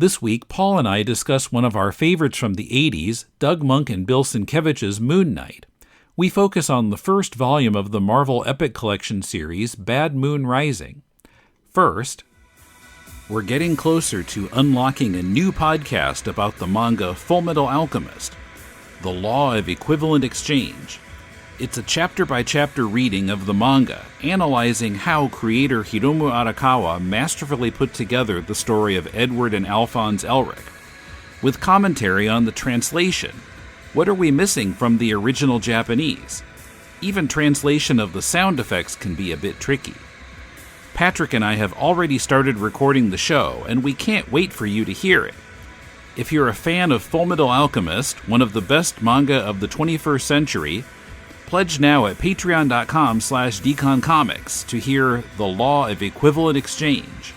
This week, Paul and I discuss one of our favorites from the 80s, Doug Moench and Bill Sienkiewicz's Moon Knight. We focus on the first volume of the Marvel Epic Collection series, Bad Moon Rising. First, we're getting closer to unlocking a new podcast about the manga Fullmetal Alchemist, The Law of Equivalent Exchange. It's a chapter-by-chapter reading of the manga, analyzing how creator Hiromu Arakawa masterfully put together the story of Edward and Alphonse Elric, with commentary on the translation. What are we missing from the original Japanese? Even translation of the sound effects can be a bit tricky. Patrick and I have already started recording the show, and we can't wait for you to hear it. If you're a fan of Fullmetal Alchemist, one of the best manga of the 21st century, pledge now at patreon.com/deconcomics to hear The Law of Equivalent Exchange.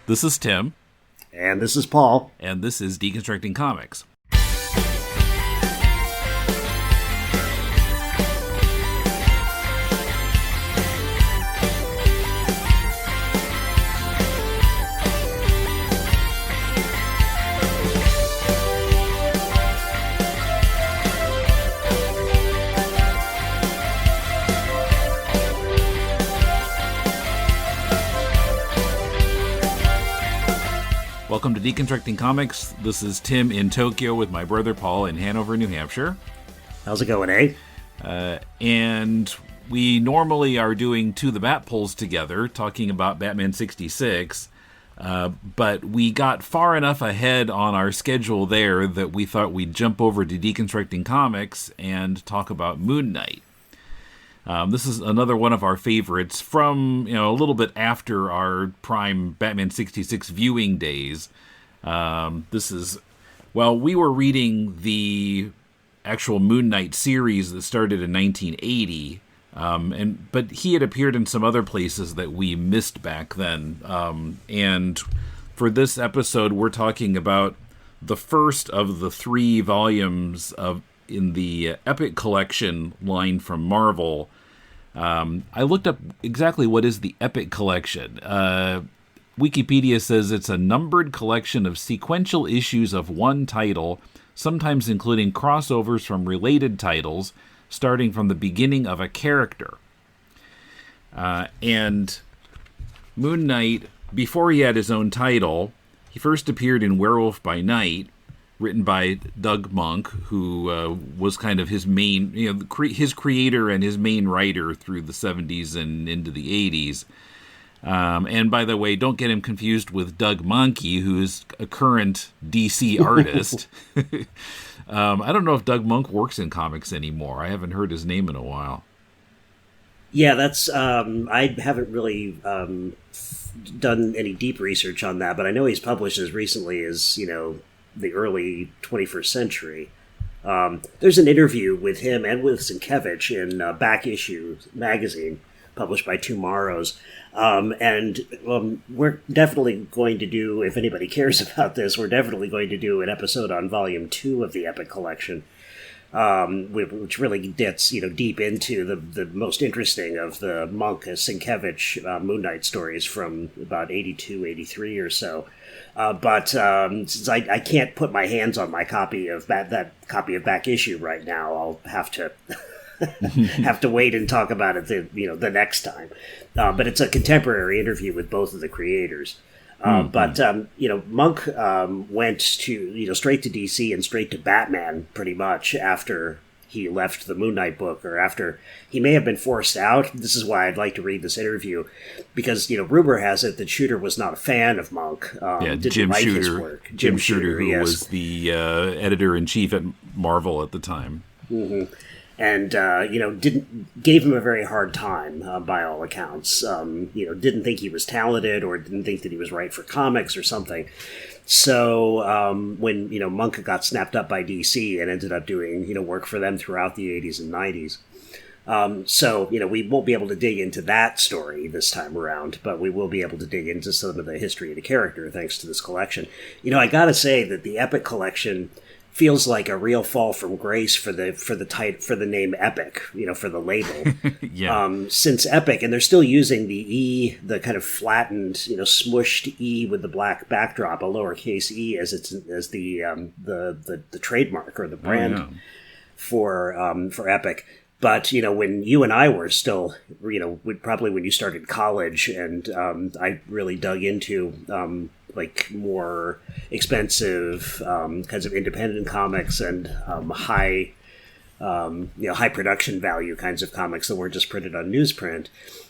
This is Tim. And this is Paul. And this is Deconstructing Comics. Welcome to Deconstructing Comics. This is Tim in Tokyo with my brother Paul in Hanover, New Hampshire. How's it going, eh? And we normally are doing To the Bat polls together, talking about Batman 66, but we got far enough ahead on our schedule there that we thought we'd jump over to Deconstructing Comics and talk about Moon Knight. This is another one of our favorites from, a little bit after our prime Batman 66 viewing days. We were reading the actual Moon Knight series that started in 1980, but he had appeared in some other places that we missed back then. And for this episode, we're talking about the first of the 3 volumes in the Epic Collection line from Marvel. I looked up exactly what is the Epic Collection. Wikipedia says it's a numbered collection of sequential issues of one title, sometimes including crossovers from related titles, starting from the beginning of a character. And Moon Knight, before he had his own title, he first appeared in Werewolf by Night, written by Doug Moench, who was kind of his main, his creator and his main writer through the 70s and into the 80s. And by the way, don't get him confused with Doug Mahnke, who is a current DC artist. I don't know if Doug Moench works in comics anymore. I haven't heard his name in a while. Yeah, that's I haven't really done any deep research on that, but I know he's published as recently as, the early 21st century. There's an interview with him and with Sienkiewicz in Back Issue magazine, published by Tomorrow's. We're definitely going to do, if anybody cares about this, we're definitely going to do an episode on Volume 2 of the Epic Collection, which really gets deep into the most interesting of the Moench Sienkiewicz Moon Knight stories from about 82, 83 or so. But since I can't put my hands on my copy of that copy of Back Issue right now, I'll have to have to wait and talk about it the next time. But it's a contemporary interview with both of the creators. But Moench went to straight to DC and straight to Batman pretty much after he left the Moon Knight book, or after he may have been forced out. This is why I'd like to read this interview, because rumor has it that Shooter was not a fan of Moench. Didn't Jim like Shooter, his work. Jim Shooter, who was the editor-in-chief at Marvel at the time. Mm-hmm. And gave him a very hard time by all accounts. Didn't think he was talented, or didn't think that he was right for comics or something. So when Moench got snapped up by DC and ended up doing work for them throughout the 80s and 90s. We won't be able to dig into that story this time around, but we will be able to dig into some of the history of the character thanks to this collection. I gotta say that the Epic Collection feels like a real fall from grace for the name Epic, for the label. Yeah. Since Epic, and they're still using the E, the kind of flattened, smushed E with the black backdrop, a lowercase e as the trademark or the brand for Epic. But, when you and I were still, probably when you started college, and I really dug into more expensive kinds of independent comics and high production value kinds of comics that weren't just printed on newsprint,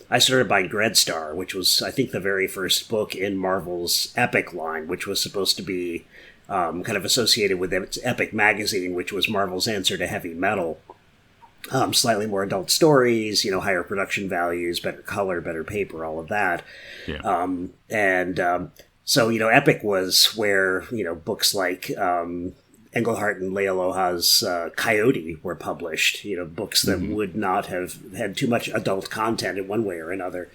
I started buying Dreadstar, which was, I think, the very first book in Marvel's Epic line, which was supposed to be kind of associated with its Epic magazine, which was Marvel's answer to Heavy Metal. Slightly more adult stories, higher production values, better color, better paper, all of that. Yeah. So, Epic was where, books like Englehart and Lealoha's Coyote were published, books that would not have had too much adult content in one way or another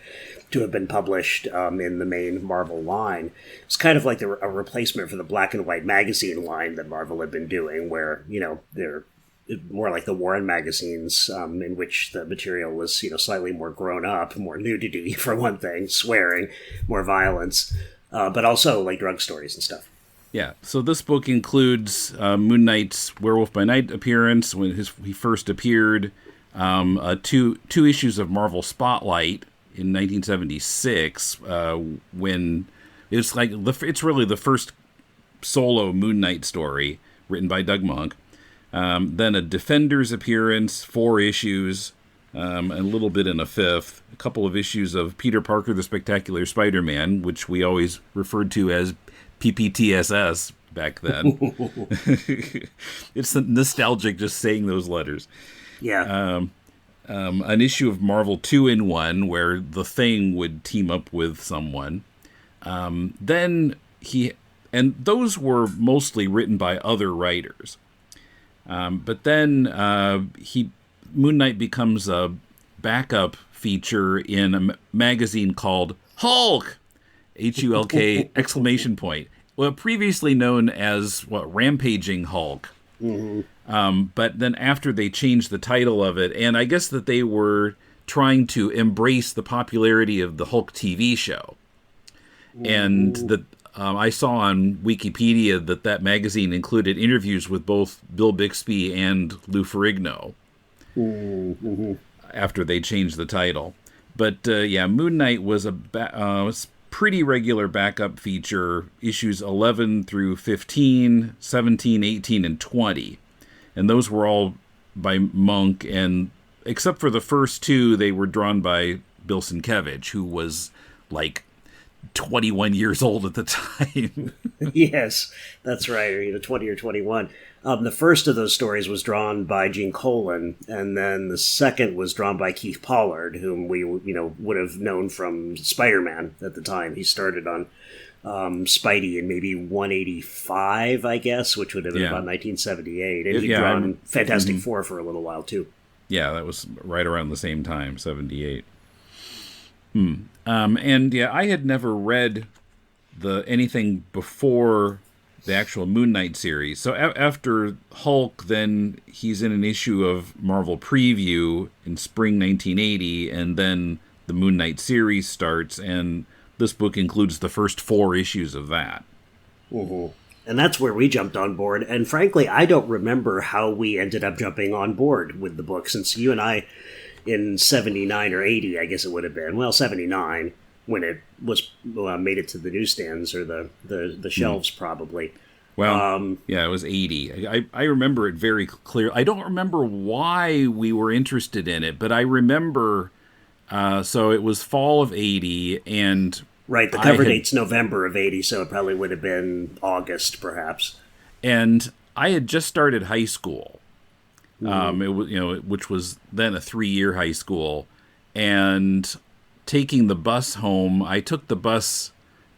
to have been published in the main Marvel line. It's kind of like a replacement for the black and white magazine line that Marvel had been doing, where, they're more like the Warren magazines, in which the material was, slightly more grown up, more nudity for one thing, swearing, more violence, but also like drug stories and stuff. Yeah, so this book includes Moon Knight's Werewolf by Night appearance when he first appeared, two issues of Marvel Spotlight in 1976, when it's really the first solo Moon Knight story written by Doug Monk. Then a Defenders appearance, 4 issues, and a little bit in a fifth. A couple of issues of Peter Parker, the Spectacular Spider-Man, which we always referred to as PPTSS back then. It's nostalgic just saying those letters. Yeah. An issue of Marvel 2-in-1 where the Thing would team up with someone. And those were mostly written by other writers. But then Moon Knight becomes a backup feature in a magazine called Hulk! Hulk! Exclamation point. Well, previously known as Rampaging Hulk. Mm-hmm. But then after they changed the title of it, and I guess that they were trying to embrace the popularity of the Hulk TV show. Ooh. And that I saw on Wikipedia that magazine included interviews with both Bill Bixby and Lou Ferrigno. Mm-hmm. After they changed the title. But Moon Knight was a pretty regular backup feature, issues 11 through 15, 17, 18, and 20. And those were all by Monk, and except for the first 2, they were drawn by Bill Sienkiewicz, who was like 21 years old at the time. Yes, that's right, 20 or 21. The first of those stories was drawn by Gene Colan, and then the second was drawn by Keith Pollard, whom we would have known from Spider-Man at the time. He started on Spidey in maybe 185, I guess, which would have been about 1978. And he'd drawn Fantastic Four for a little while, too. Yeah, that was right around the same time, 78. I had never read anything before the actual Moon Knight series. So after Hulk, then he's in an issue of Marvel Preview in spring 1980, and then the Moon Knight series starts, and this book includes the first 4 issues of that. Mm-hmm. And that's where we jumped on board. And frankly, I don't remember how we ended up jumping on board with the book, since you and I, in 79 or 80, I guess it would have been, 79, when it was made it to the newsstands or the shelves, probably. Well, it was 80. I remember it very clear. I don't remember why we were interested in it, but I remember, so it was fall of 80, and... Right, the cover date's November of 80, so it probably would have been August, perhaps. And I had just started high school. It was, which was then a 3-year high school, and taking the bus home, I took the bus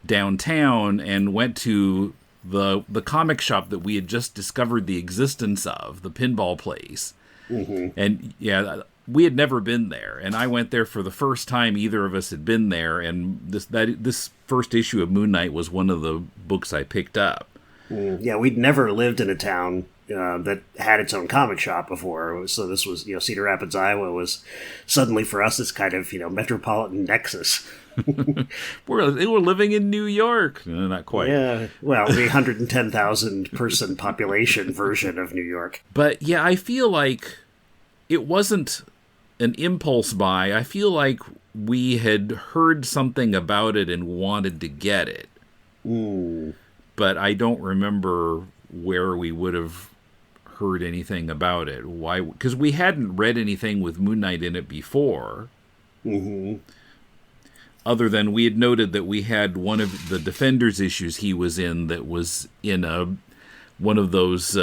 downtown and went to the comic shop that we had just discovered the existence of, the pinball place. Mm-hmm. And we had never been there, and I went there for the first time either of us had been there, and this first issue of Moon Knight was one of the books I picked up. Yeah, we'd never lived in a town that had its own comic shop before. So this was, Cedar Rapids, Iowa was suddenly for us this kind of, metropolitan nexus. They were living in New York. No, not quite. Yeah, well, the 110,000 person population version of New York. But yeah, I feel like it wasn't an impulse buy. I feel like we had heard something about it and wanted to get it. Ooh. But I don't remember where we would have heard anything about it. Why? Because we hadn't read anything with Moon Knight in it before. Mm-hmm. Other than we had noted that we had one of the Defenders issues he was in that was in one of those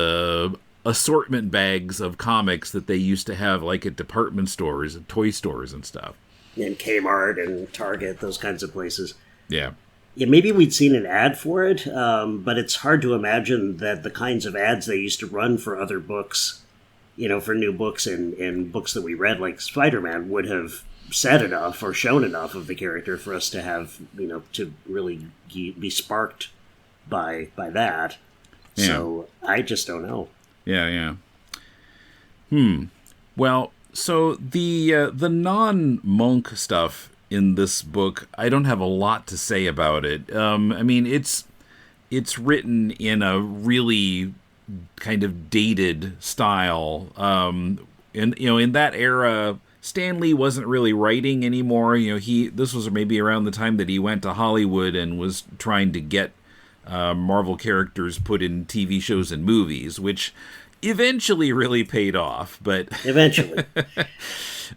assortment bags of comics that they used to have like at department stores and toy stores and stuff. And Kmart and Target, those kinds of places. Yeah. Yeah, maybe we'd seen an ad for it, but it's hard to imagine that the kinds of ads they used to run for other books, for new books and books that we read, like Spider-Man, would have said enough or shown enough of the character for us to have, to really be sparked by that. Yeah. So I just don't know. Yeah. Well, so the non-monk stuff in this book, I don't have a lot to say about it. I mean, it's written in a really kind of dated style. And in that era, Stan Lee wasn't really writing anymore. This was maybe around the time that he went to Hollywood and was trying to get Marvel characters put in TV shows and movies, which eventually really paid off. But eventually.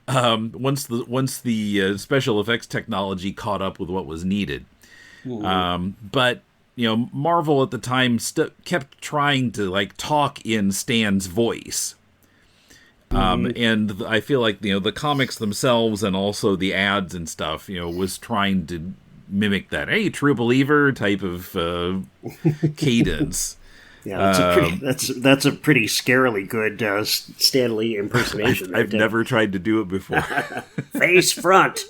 Once the special effects technology caught up with what was needed. But Marvel at the time kept trying to talk in Stan's voice. And I feel like the comics themselves and also the ads and stuff was trying to mimic that true believer type of cadence. Yeah, that's a pretty scarily good Stan Lee impersonation. I've never tried to do it before. Face front.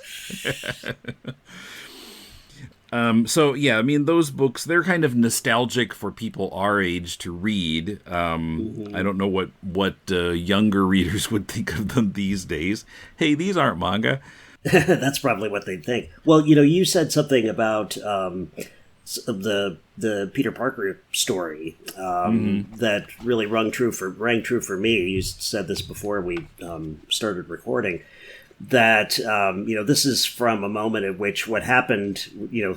So yeah, I mean, those books, they're kind of nostalgic for people our age to read. I don't know what younger readers would think of them these days. Hey, these aren't manga. That's probably what they'd think. Well, you said something about the Peter Parker story that really rang true for me. You said this before we started recording. That this is from a moment at which what happened,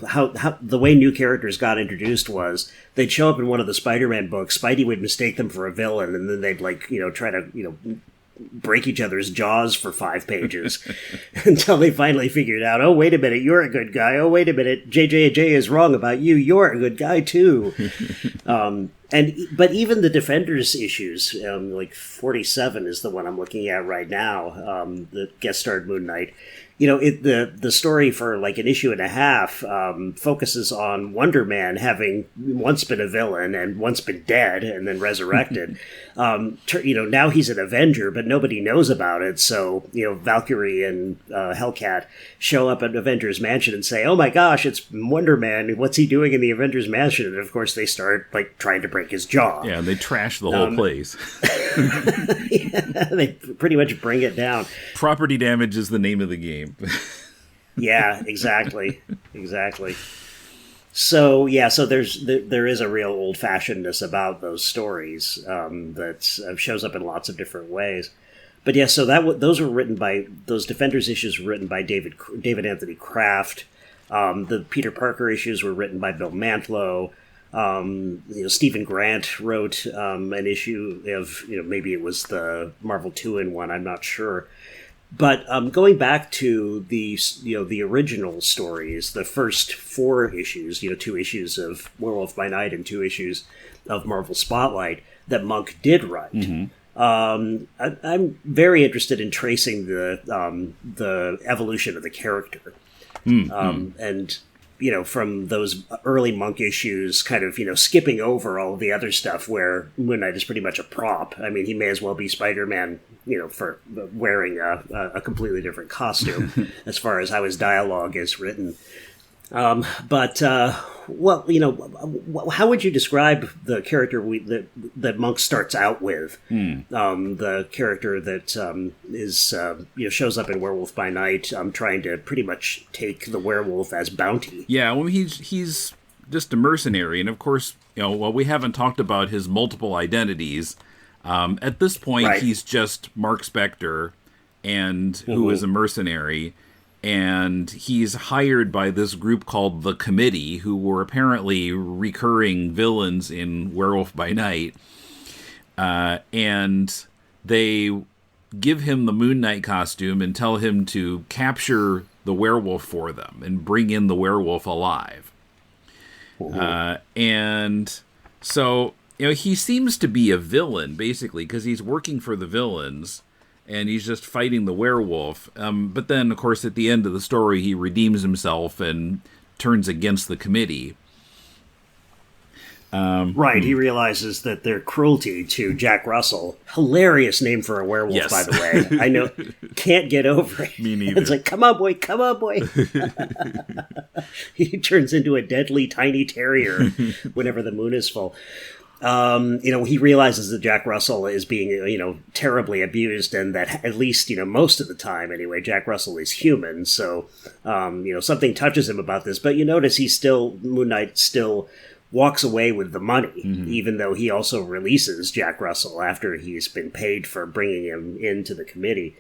how the way new characters got introduced was they'd show up in one of the Spider-Man books. Spidey would mistake them for a villain, and then they'd try to break each other's jaws for 5 pages until they finally figured out, oh, wait a minute, you're a good guy. Oh, wait a minute, JJ is wrong about you. You're a good guy too. But even the Defenders issues, like 47 is the one I'm looking at right now, the guest starred Moon Knight. The story for like an issue and a half focuses on Wonder Man having once been a villain and once been dead and then resurrected. Now he's an Avenger, but nobody knows about it. So, Valkyrie and Hellcat show up at Avengers Mansion and say, oh my gosh, it's Wonder Man. What's he doing in the Avengers Mansion? And of course they start trying to break his jaw. Yeah, they trash the whole place. Yeah, they pretty much bring it down. Property damage is the name of the game. Yeah, exactly. So there is a real old-fashionedness about those stories that shows up in lots of different ways. But yeah, so those Defenders issues were written by David Anthony Kraft. The Peter Parker issues were written by Bill Mantlo. Stephen Grant wrote an issue of maybe it was the Marvel 2-in-1, I'm not sure. But going back to the original stories, the first 4 issues, 2 issues of Werewolf by Night and 2 issues of Marvel Spotlight that Monk did write. Mm-hmm. I'm very interested in tracing the evolution of the character, and from those early Monk issues, kind of skipping over all of the other stuff where Moon Knight is pretty much a prop. I mean, he may as well be Spider-Man, for wearing a completely different costume as far as how his dialogue is written. But well, how would you describe the character that Monk starts out with? The character that is shows up in Werewolf by Night, trying to pretty much take the werewolf as bounty. Yeah, well, he's just a mercenary, and of course, while we haven't talked about his multiple identities, at this point, Right. he's just Mark Spector, and who is a mercenary. And he's hired by this group called the Committee, who were apparently recurring villains in Werewolf by Night. And they give him the Moon Knight costume and tell him to capture the werewolf for them and bring in the werewolf alive. And so, he seems to be a villain, basically, because he's working for the villains. And he's just fighting the werewolf. But then, of course, at the end of the story, he redeems himself and turns against the Committee. Right, he realizes that their cruelty to Jack Russell, hilarious name for a werewolf, Yes. by the way. I know, can't get over it. Me neither. It's like, come on, boy. He turns into a deadly tiny terrier whenever the moon is full. He realizes that Jack Russell is being, terribly abused, and that at least, most of the time anyway, Jack Russell is human. So, something touches him about this. But you notice Moon Knight still walks away with the money, even though he also releases Jack Russell after he's been paid for bringing him into the Committee.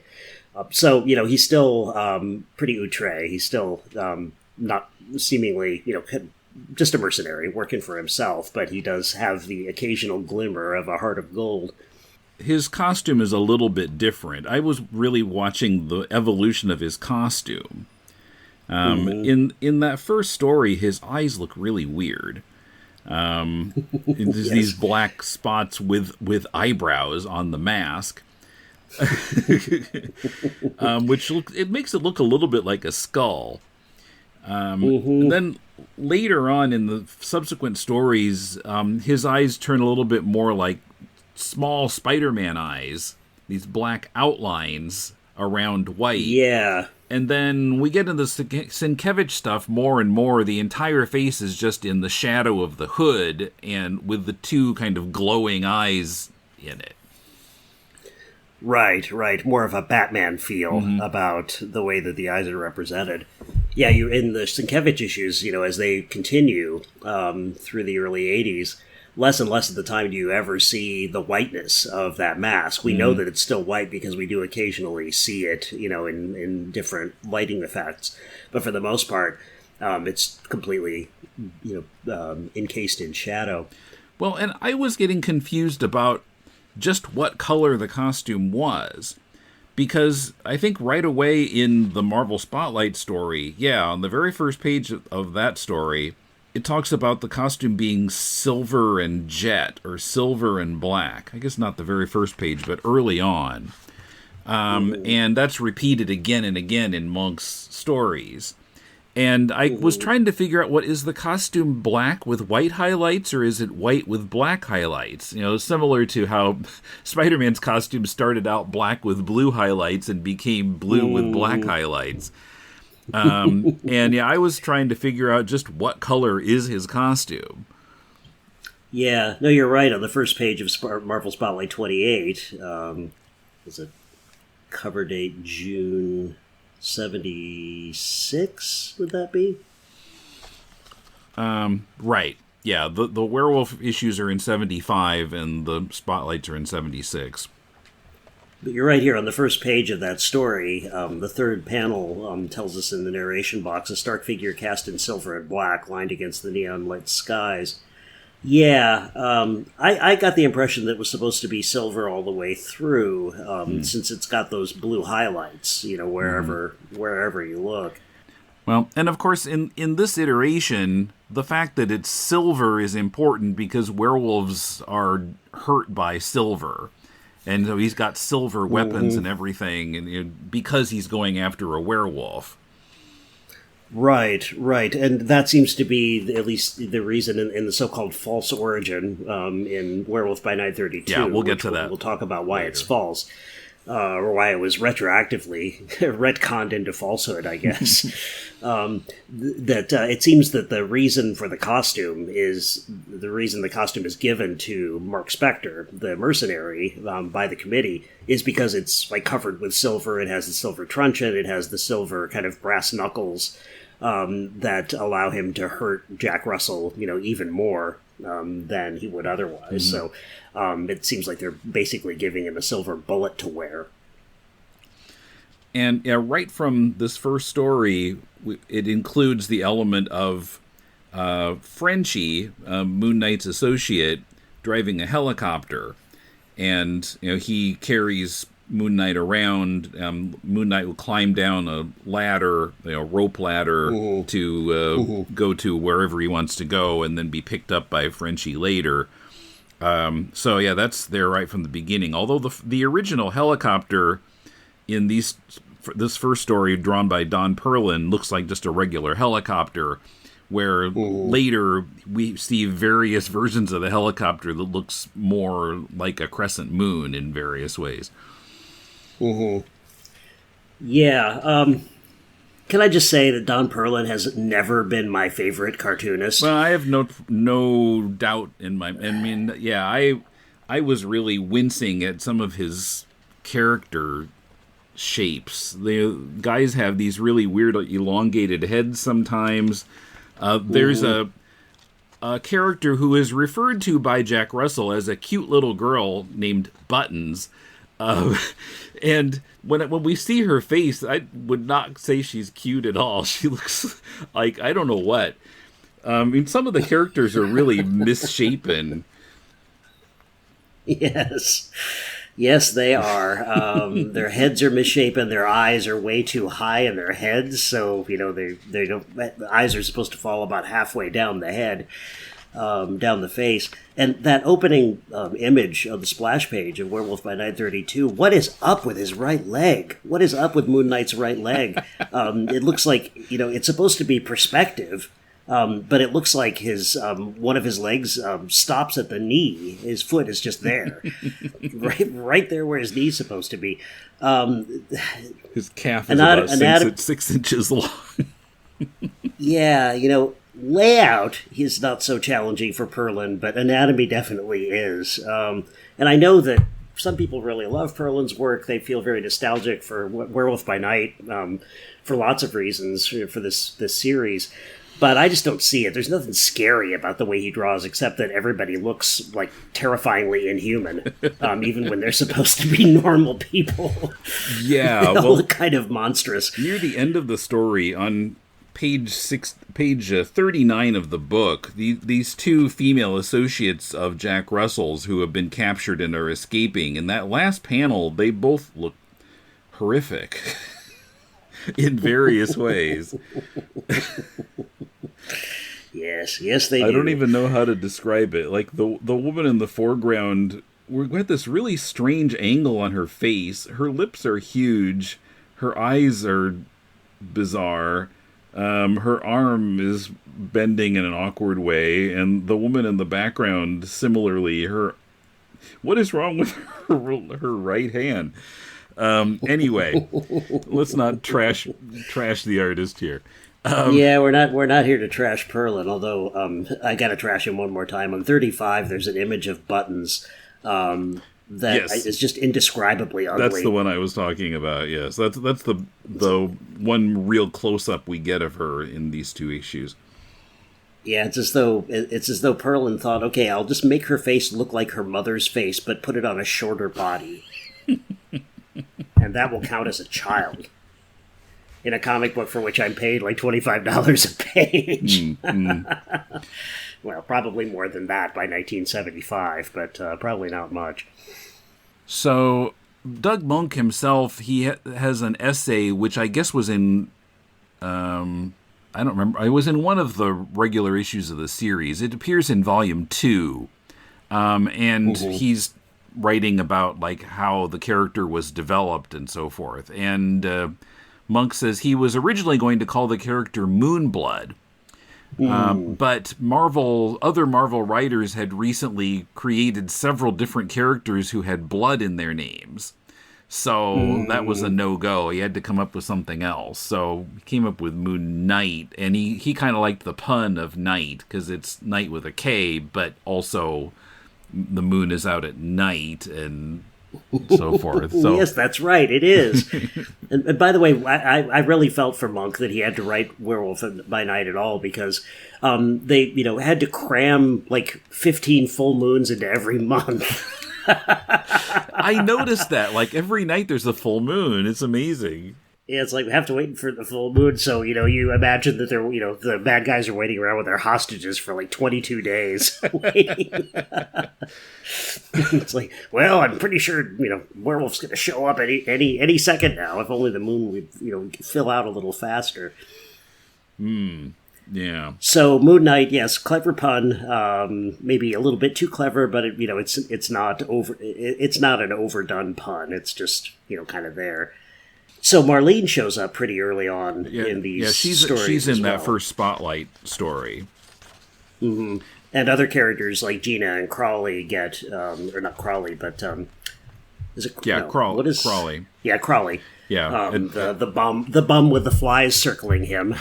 So, he's still pretty outre. He's still not seemingly, just a mercenary working for himself, but he does have the occasional glimmer of a heart of gold. His costume is a little bit different. I was really watching the evolution of his costume. In that first story, his eyes look really weird. There's these black spots with eyebrows on the mask. Which it makes it look a little bit like a skull. Then later on in the subsequent stories, his eyes turn a little bit more like small Spider-Man eyes, these black outlines around white. Yeah. And then we get into the Sienkiewicz stuff more and more. The entire face is just in the shadow of the hood and with the two kind of glowing eyes in it. Right. More of a Batman feel about the way that the eyes are represented. Yeah, you in the Sienkiewicz issues, as they continue through the early 80s, less and less of the time do you ever see the whiteness of that mask. We know that it's still white because we do occasionally see it, in different lighting effects. But for the most part, it's completely, encased in shadow. Well, and I was getting confused about just what color the costume was. Because I think right away in the Marvel Spotlight story, on the very first page of that story, it talks about the costume being silver and jet, or silver and black. I guess not the very first page, but early on. And that's repeated again and again in Monk's stories. And I was trying to figure out, what is the costume, black with white highlights, or is it white with black highlights? Similar to how Spider-Man's costume started out black with blue highlights and became blue with black highlights. I was trying to figure out just what color is his costume. Yeah, no, you're right. On the first page of Marvel Spotlight 28, was it cover date June 76, would that be? Right. Yeah, the werewolf issues are in 75 and the spotlights are in 76. But you're right here on the first page of that story. The third panel tells us in the narration box, a stark figure cast in silver and black, lined against the neon-lit skies. Yeah, I got the impression that it was supposed to be silver all the way through, since it's got those blue highlights, wherever you look. Well, and of course, in this iteration, the fact that it's silver is important because werewolves are hurt by silver. And so he's got silver weapons and everything, and because he's going after a werewolf. Right. And that seems to be at least the reason in the so-called false origin in Werewolf by Night 32. Yeah, we'll get to that. We'll talk about why later. it's false. or why it was retroactively retconned into falsehood, I guess. It seems that the reason the costume is given to Mark Spector, the mercenary, by the committee, is because it's like covered with silver. It has the silver truncheon. It has the silver kind of brass knuckles that allow him to hurt Jack Russell, even more than he would otherwise. So it seems like they're basically giving him a silver bullet to wear. And right from this first story, it includes the element of Frenchie, Moon Knight's associate, driving a helicopter. And he carries Moon Knight around. Moon Knight will climb down a ladder, rope ladder, to go to wherever he wants to go, and then be picked up by Frenchie later. So that's there right from the beginning. Although the original helicopter in this first story, drawn by Don Perlin, looks like just a regular helicopter, where later we see various versions of the helicopter that looks more like a crescent moon in various ways. Yeah. Can I just say that Don Perlin has never been my favorite cartoonist? Well, I have no doubt in my... I mean, I was really wincing at some of his character shapes. The guys have these really weird elongated heads sometimes. There's a character who is referred to by Jack Russell as a cute little girl named Buttons. And when we see her face, I would not say she's cute at all. She looks like, I don't know what. I mean, some of the characters are really misshapen. Yes, they are. Their heads are misshapen. Their eyes are way too high in their heads, so they don't. The eyes are supposed to fall about halfway down the head, down the face. And that opening image of the splash page of Werewolf by Night 32. What is up with his right leg? What is up with Moon Knight's right leg? It looks like it's supposed to be perspective. But it looks like his one of his legs stops at the knee. His foot is just there, right there where his knee's supposed to be. His calf is about 6 inches long. Layout is not so challenging for Perlin, but anatomy definitely is. And I know that some people really love Perlin's work. They feel very nostalgic for Werewolf by Night for lots of reasons for this series. But I just don't see it. There's nothing scary about the way he draws, except that everybody looks like terrifyingly inhuman, even when they're supposed to be normal people. Yeah, they all look kind of monstrous. Near the end of the story, on page 39 of the book, these two female associates of Jack Russell's who have been captured and are escaping, in that last panel, they both look horrific. In various ways. Yes, they do. I don't even know how to describe it. Like, the woman in the foreground, we've got this really strange angle on her face. Her lips are huge. Her eyes are bizarre. Her arm is bending in an awkward way. And the woman in the background, similarly, what is wrong with her right hand? Anyway, let's not trash the artist here. We're not here to trash Perlin, although I gotta trash him one more time. On 35, there's an image of Buttons that is just indescribably ugly. That's the one I was talking about, yes. That's the one real close-up we get of her in these two issues. Yeah, it's as though Perlin thought, okay, I'll just make her face look like her mother's face, but put it on a shorter body. And that will count as a child in a comic book for which I'm paid like $25 a page. Well, probably more than that by 1975, but probably not much. So Doug Moench himself, he has an essay which I guess was in, I don't remember, it was in one of the regular issues of the series. It appears in volume 2, and he's writing about like how the character was developed and so forth. And Moench says he was originally going to call the character Moonblood, but other Marvel writers had recently created several different characters who had blood in their names. So that was a no-go. He had to come up with something else. So he came up with Moon Knight, and he kind of liked the pun of night, because it's night with a K, but also the moon is out at night, and so forth. So yes, that's right. It is. and by the way, I really felt for Monk that he had to write Werewolf by Night at all, because they had to cram like 15 full moons into every month. I noticed that. Like, every night there's a full moon. It's amazing. Yeah, it's like we have to wait for the full moon, so, you imagine that they're, the bad guys are waiting around with their hostages for like 22 days waiting. It's like, well, I'm pretty sure, Werewolf's going to show up any second now, if only the moon would, fill out a little faster. Yeah. So Moon Knight, yes, clever pun, maybe a little bit too clever, but it's not it's not an overdone pun. It's just, kind of there. So Marlene shows up pretty early on in these stories. She's in that first Spotlight story. Mm-hmm. And other characters like Gina and Crawley get, or not Crawley, but is it? Yeah, no, Crawley. What is Crawley? Yeah, Crawley. Yeah, the bum with the flies circling him.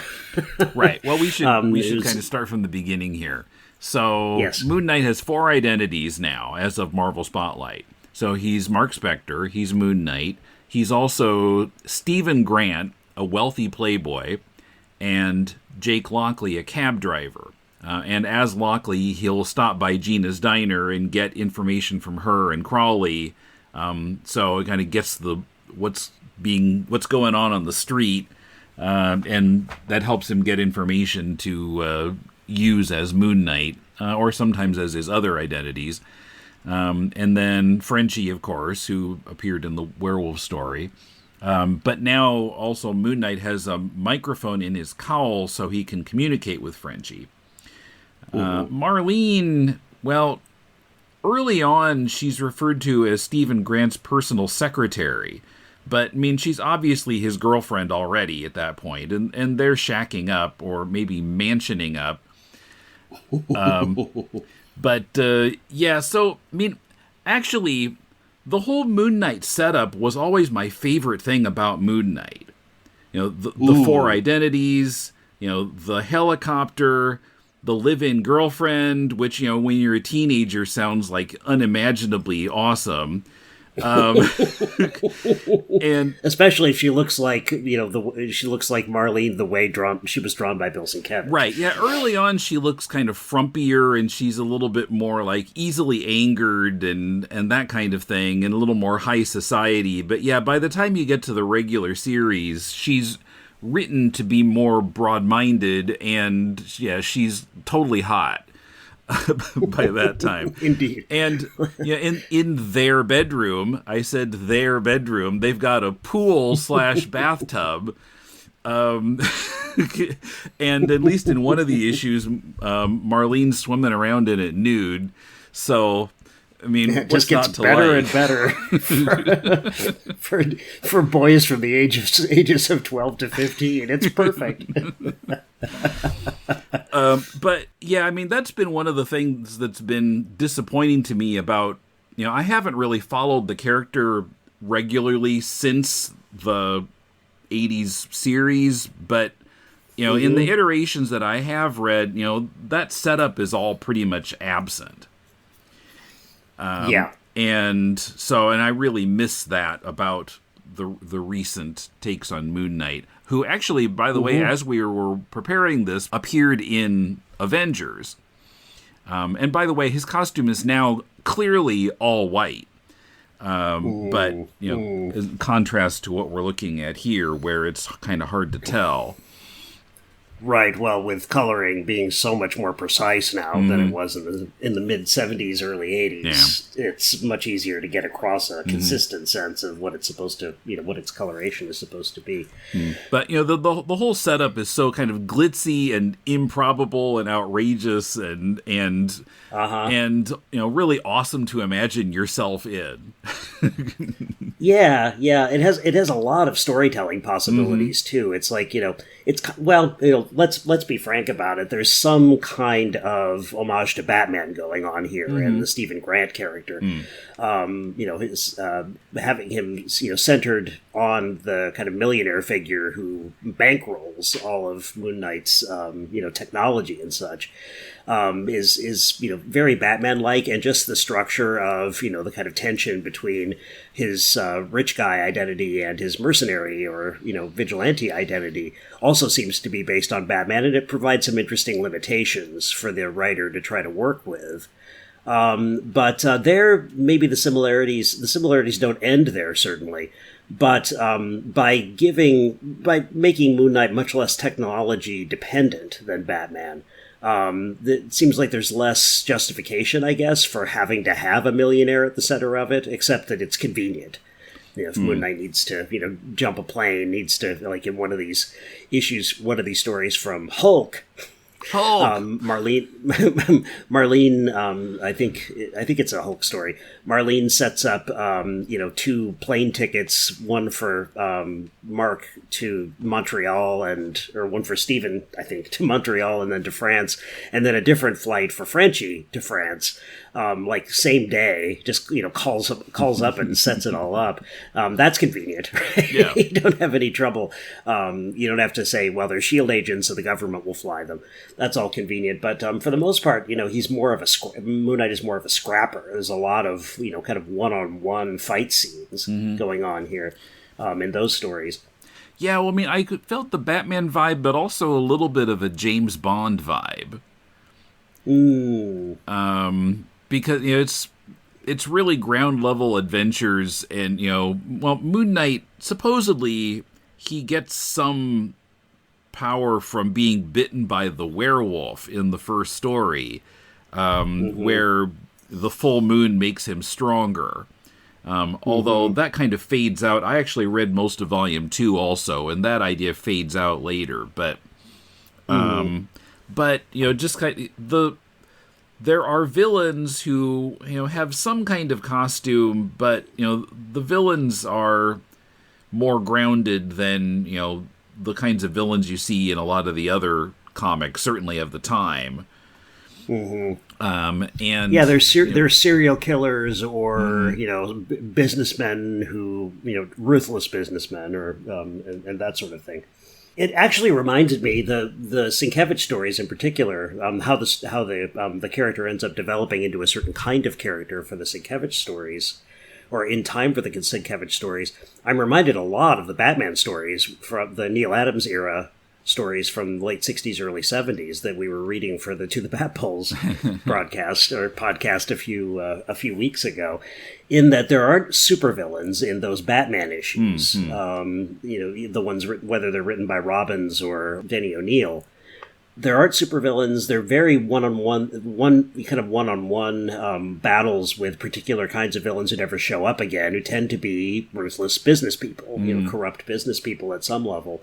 Right. Well, we should kind of start from the beginning here. So yes. Moon Knight has 4 identities now as of Marvel Spotlight. So he's Mark Spector. He's Moon Knight. He's also Stephen Grant, a wealthy playboy, and Jake Lockley, a cab driver. And as Lockley, he'll stop by Gina's diner and get information from her and Crawley. So it kind of gets what's going on the street, and that helps him get information to use as Moon Knight, or sometimes as his other identities. And then Frenchie, of course, who appeared in the werewolf story. But now also Moon Knight has a microphone in his cowl so he can communicate with Frenchie. Marlene, well, early on she's referred to as Stephen Grant's personal secretary. But, I mean, she's obviously his girlfriend already at that point, and they're shacking up, or maybe mansioning up. Yeah, so, I mean, actually, the whole Moon Knight setup was always my favorite thing about Moon Knight. The 4 identities, the helicopter, the live-in girlfriend, which, when you're a teenager sounds like unimaginably awesome. And especially if she looks like she looks like Marlene the way she was drawn by Bill Sienkiewicz. Right. Yeah. Early on, she looks kind of frumpier, and she's a little bit more like easily angered and that kind of thing, and a little more high society. But yeah, by the time you get to the regular series, she's written to be more broad-minded, and yeah, she's totally hot. By that time. Indeed. And yeah, in their bedroom, I said their bedroom, they've got a pool / bathtub. And at least in one of the issues, Marlene's swimming around in it nude. So, I mean, it just gets better and better for boys from the ages of 12 to 15. It's perfect. But yeah, I mean, that's been one of the things that's been disappointing to me about, I haven't really followed the character regularly since the 80s series, but, in the iterations that I have read, that setup is all pretty much absent. Yeah. And I really miss that about the recent takes on Moon Knight, who actually, by the way, as we were preparing this, appeared in Avengers. And by the way, his costume is now clearly all white. But, in contrast to what we're looking at here, where it's kind of hard to tell. Right, well, with coloring being so much more precise now than it was in the mid-'70s, early 80s, it's much easier to get across a consistent sense of what it's supposed to, what its coloration is supposed to be. But, the whole setup is so kind of glitzy and improbable and outrageous and really awesome to imagine yourself in. Yeah, it has a lot of storytelling possibilities too. It's like, let's be frank about it. There's some kind of homage to Batman going on here, and the Stephen Grant character. His having him centered on the kind of millionaire figure who bankrolls all of Moon Knight's technology and such. Is very Batman-like, and just the structure of the kind of tension between his rich guy identity and his mercenary or vigilante identity also seems to be based on Batman, and it provides some interesting limitations for the writer to try to work with. But there, maybe the similarities don't end there, certainly. But by making Moon Knight much less technology dependent than Batman, it seems like there's less justification, I guess, for having to have a millionaire at the center of it, except that it's convenient. If Moon Knight needs to, jump a plane, needs to, like in one of these stories from Hulk. Marlene, I think it's a Hulk story. Marlene sets up, 2 plane tickets, one for Mark to Montreal or one for Stephen, I think, to Montreal and then to France, and then a different flight for Frenchie to France. Same day, just calls up and sets it all up. That's convenient, right? Yeah. You don't have any trouble. You don't have to say, well, they're SHIELD agents, so the government will fly them. That's all convenient. But for the most part, he's more of Moon Knight is more of a scrapper. There's a lot of kind of one-on-one fight scenes going on here in those stories. Yeah, well, I mean, I felt the Batman vibe, but also a little bit of a James Bond vibe. Because it's really ground level adventures, and Moon Knight, supposedly he gets some power from being bitten by the werewolf in the first story, where the full moon makes him stronger. Although that kind of fades out. I actually read most of Volume 2 also, and that idea fades out later. But just kind of there are villains who have some kind of costume, but the villains are more grounded than the kinds of villains you see in a lot of the other comics, certainly of the time. And they're serial killers or businessmen who ruthless businessmen or and that sort of thing. It actually reminded me the Sienkiewicz stories in particular, how the character ends up developing into a certain kind of character for the Sienkiewicz stories, or in time for the Sienkiewicz stories. I'm reminded a lot of the Batman stories from the Neil Adams era stories from the late 60s, early 70s that we were reading for the To the Bat Poles podcast a few weeks ago, in that there aren't supervillains in those Batman issues. The ones, whether they're written by Robbins or Denny O'Neil, there aren't supervillains. They're very one-on-one battles with particular kinds of villains who never show up again, who tend to be ruthless business people, corrupt business people at some level.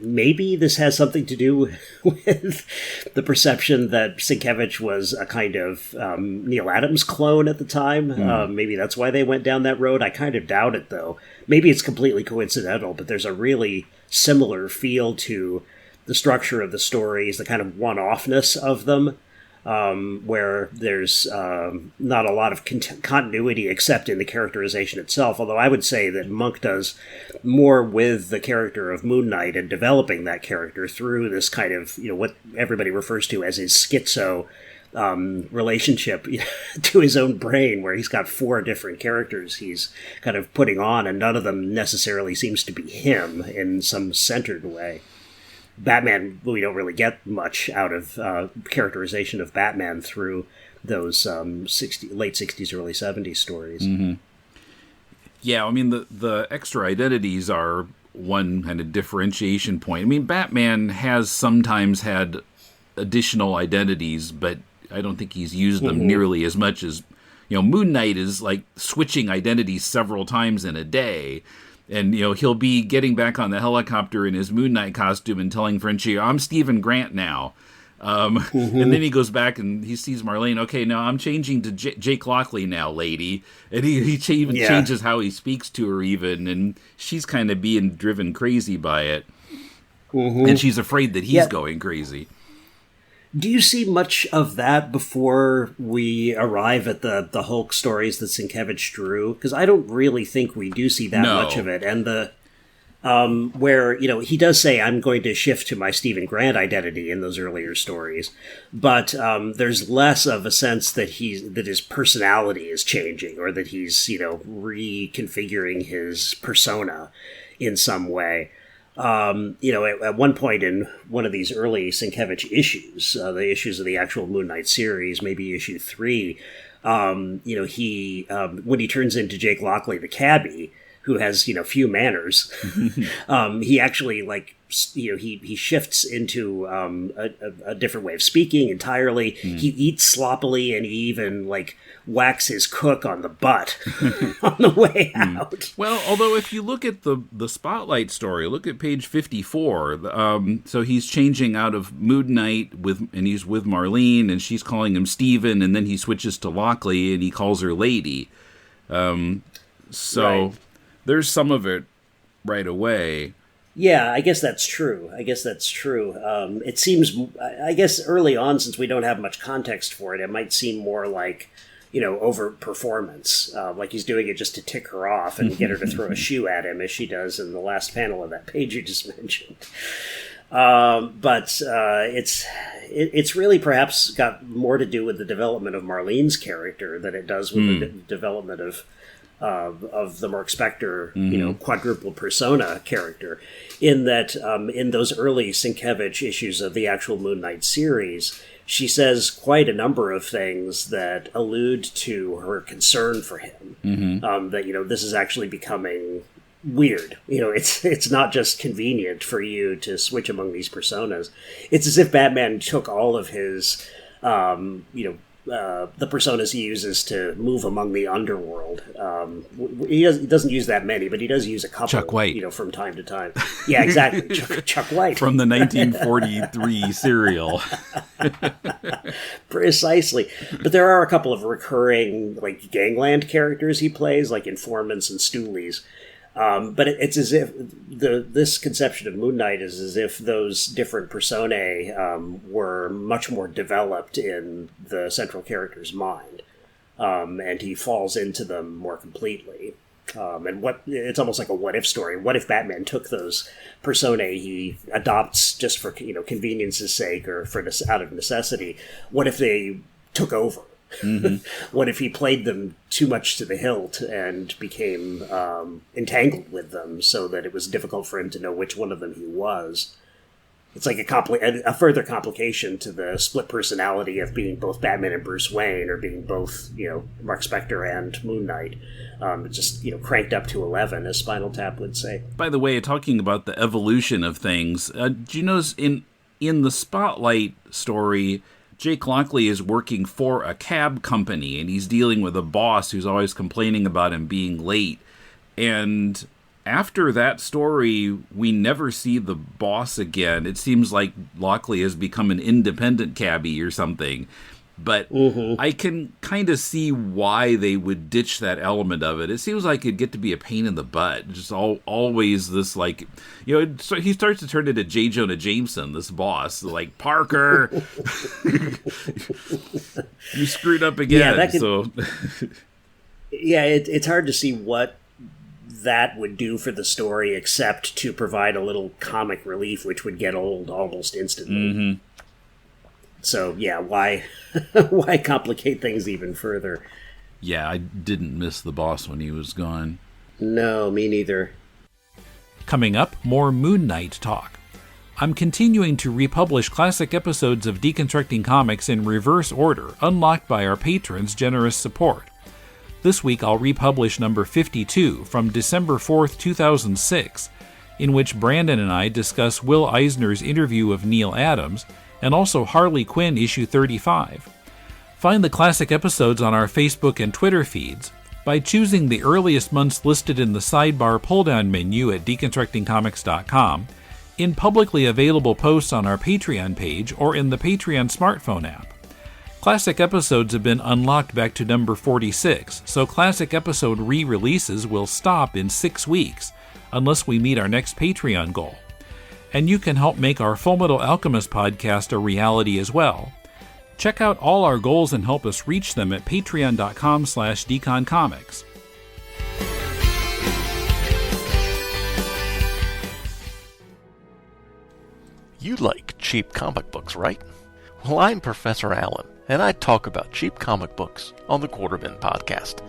Maybe this has something to do with the perception that Sienkiewicz was a kind of Neil Adams clone at the time. Maybe that's why they went down that road. I kind of doubt it, though. Maybe it's completely coincidental, but there's a really similar feel to the structure of the stories, the kind of one-offness of them. Where there's not a lot of continuity except in the characterization itself, although I would say that Monk does more with the character of Moon Knight and developing that character through this kind of, what everybody refers to as his schizo relationship to his own brain, where he's got 4 different characters he's kind of putting on, and none of them necessarily seems to be him in some centered way. Batman, we don't really get much out of characterization of Batman through those late 60s, early 70s stories. Yeah, I mean, the extra identities are one kind of differentiation point. I mean, Batman has sometimes had additional identities, but I don't think he's used them nearly as much as, Moon Knight is like switching identities several times in a day. And, he'll be getting back on the helicopter in his Moon Knight costume and telling Frenchie, I'm Stephen Grant now. And then he goes back and he sees Marlene. Okay, now I'm changing to Jake Lockley now, lady. And he changes how he speaks to her even. And she's kind of being driven crazy by it. And she's afraid that he's going crazy. Do you see much of that before we arrive at the Hulk stories that Sienkiewicz drew? Because I don't really think we do see that much of it. And the where, he does say, I'm going to shift to my Stephen Grant identity in those earlier stories. But there's less of a sense that his personality is changing, or that he's, reconfiguring his persona in some way. At one point in one of these early Sienkiewicz issues, the issues of the actual Moon Knight series, maybe issue 3, he when he turns into Jake Lockley, the cabbie, who has, few manners, he actually, he shifts into a different way of speaking entirely. He eats sloppily, and he even, whacks his cook on the butt on the way out. Well, although if you look at the Spotlight story, look at page 54. So he's changing out of Moon Knight and he's with Marlene, and she's calling him Steven, and then he switches to Lockley, and he calls her Lady. Right. There's some of it right away. Yeah, I guess that's true. It seems, I guess early on, since we don't have much context for it, it might seem more like, over performance. Like he's doing it just to tick her off and get her to throw a shoe at him, as she does in the last panel of that page you just mentioned. But it's really perhaps got more to do with the development of Marlene's character than it does with the development of the Mark Spector, quadruple persona character, in that in those early Sienkiewicz issues of the actual Moon Knight series, she says quite a number of things that allude to her concern for him. That, this is actually becoming weird. It's not just convenient for you to switch among these personas. It's as if Batman took all of his, the personas he uses to move among the underworld. He doesn't use that many, but he does use a couple. Chuck White, from time to time. Yeah, exactly. Chuck White from the 1943 serial. Precisely. But there are a couple of recurring gangland characters he plays, like informants and stoolies. But it's as if this conception of Moon Knight is as if those different personae were much more developed in the central character's mind, and he falls into them more completely. And it's almost like a what-if story. What if Batman took those personae he adopts just for convenience's sake or out of necessity? What if they took over? What if he played them too much to the hilt and became entangled with them so that it was difficult for him to know which one of them he was? It's like a further complication to the split personality of being both Batman and Bruce Wayne, or being both, Mark Spector and Moon Knight. Just, cranked up to 11, as Spinal Tap would say. By the way, talking about the evolution of things, do you notice in the Spotlight story, Jake Lockley is working for a cab company, and he's dealing with a boss who's always complaining about him being late. And after that story, we never see the boss again. It seems like Lockley has become an independent cabbie or something. But I can kind of see why they would ditch that element of it. It seems like it'd get to be a pain in the butt. Just always this, so he starts to turn into J. Jonah Jameson, this boss. Like, Parker, you screwed up again. Yeah, it's hard to see what that would do for the story, except to provide a little comic relief, which would get old almost instantly. So, yeah, why complicate things even further? Yeah, I didn't miss the boss when he was gone. No, me neither. Coming up, more Moon Knight talk. I'm continuing to republish classic episodes of Deconstructing Comics in reverse order, unlocked by our patrons' generous support. This week I'll republish number 52 from December 4th, 2006, in which Brandon and I discuss Will Eisner's interview of Neil Adams, and also Harley Quinn issue 35. Find the classic episodes on our Facebook and Twitter feeds by choosing the earliest months listed in the sidebar pull-down menu at deconstructingcomics.com, in publicly available posts on our Patreon page, or in the Patreon smartphone app. Classic episodes have been unlocked back to number 46, so classic episode re-releases will stop in 6 weeks, unless we meet our next Patreon goal. And you can help make our Fullmetal Alchemist podcast a reality as well. Check out all our goals and help us reach them at patreon.com/deconcomics. You like cheap comic books, right? Well, I'm Professor Allen, and I talk about cheap comic books on the Quarterbin podcast.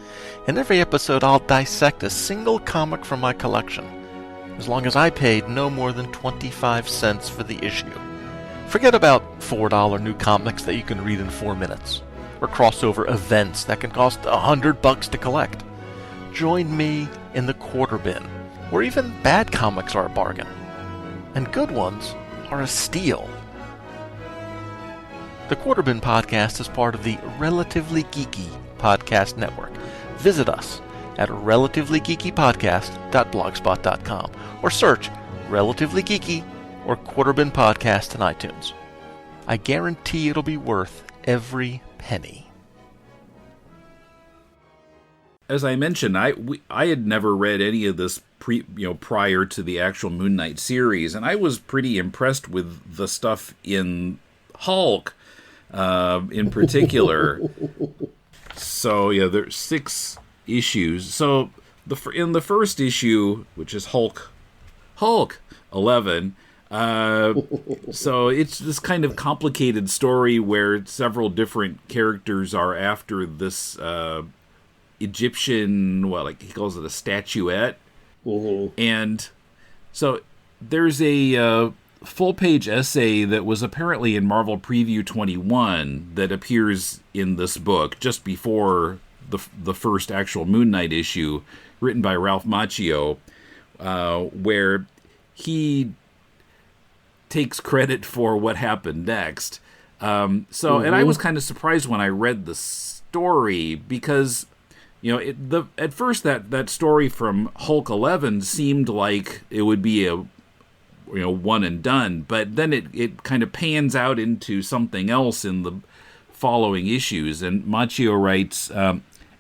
In every episode, I'll dissect a single comic from my collection, as long as I paid no more than 25 cents for the issue. Forget about $4 new comics that you can read in 4 minutes, or crossover events that can cost $100 to collect. Join me in the Quarterbin, where even bad comics are a bargain, and good ones are a steal. The Quarterbin podcast is part of the Relatively Geeky Podcast Network. Visit us at relativelygeekypodcast.blogspot.com or search Relatively Geeky or Quarterbin Podcast in iTunes. I guarantee it'll be worth every penny. As I mentioned, I had never read any of this prior to the actual Moon Knight series, and I was pretty impressed with the stuff in Hulk, in particular. So yeah, there's 6 issues. So in the first issue, which is Hulk 11. So it's this kind of complicated story where several different characters are after this Egyptian, he calls it a statuette. Mm-hmm. And so there's a full-page essay that was apparently in Marvel Preview 21 that appears in this book just before the first actual Moon Knight issue, written by Ralph Macchio, where he takes credit for what happened next. And I was kind of surprised when I read the story because, at first that story from Hulk 11 seemed like it would be a one and done, but then it kind of pans out into something else in the following issues. And Macchio writes,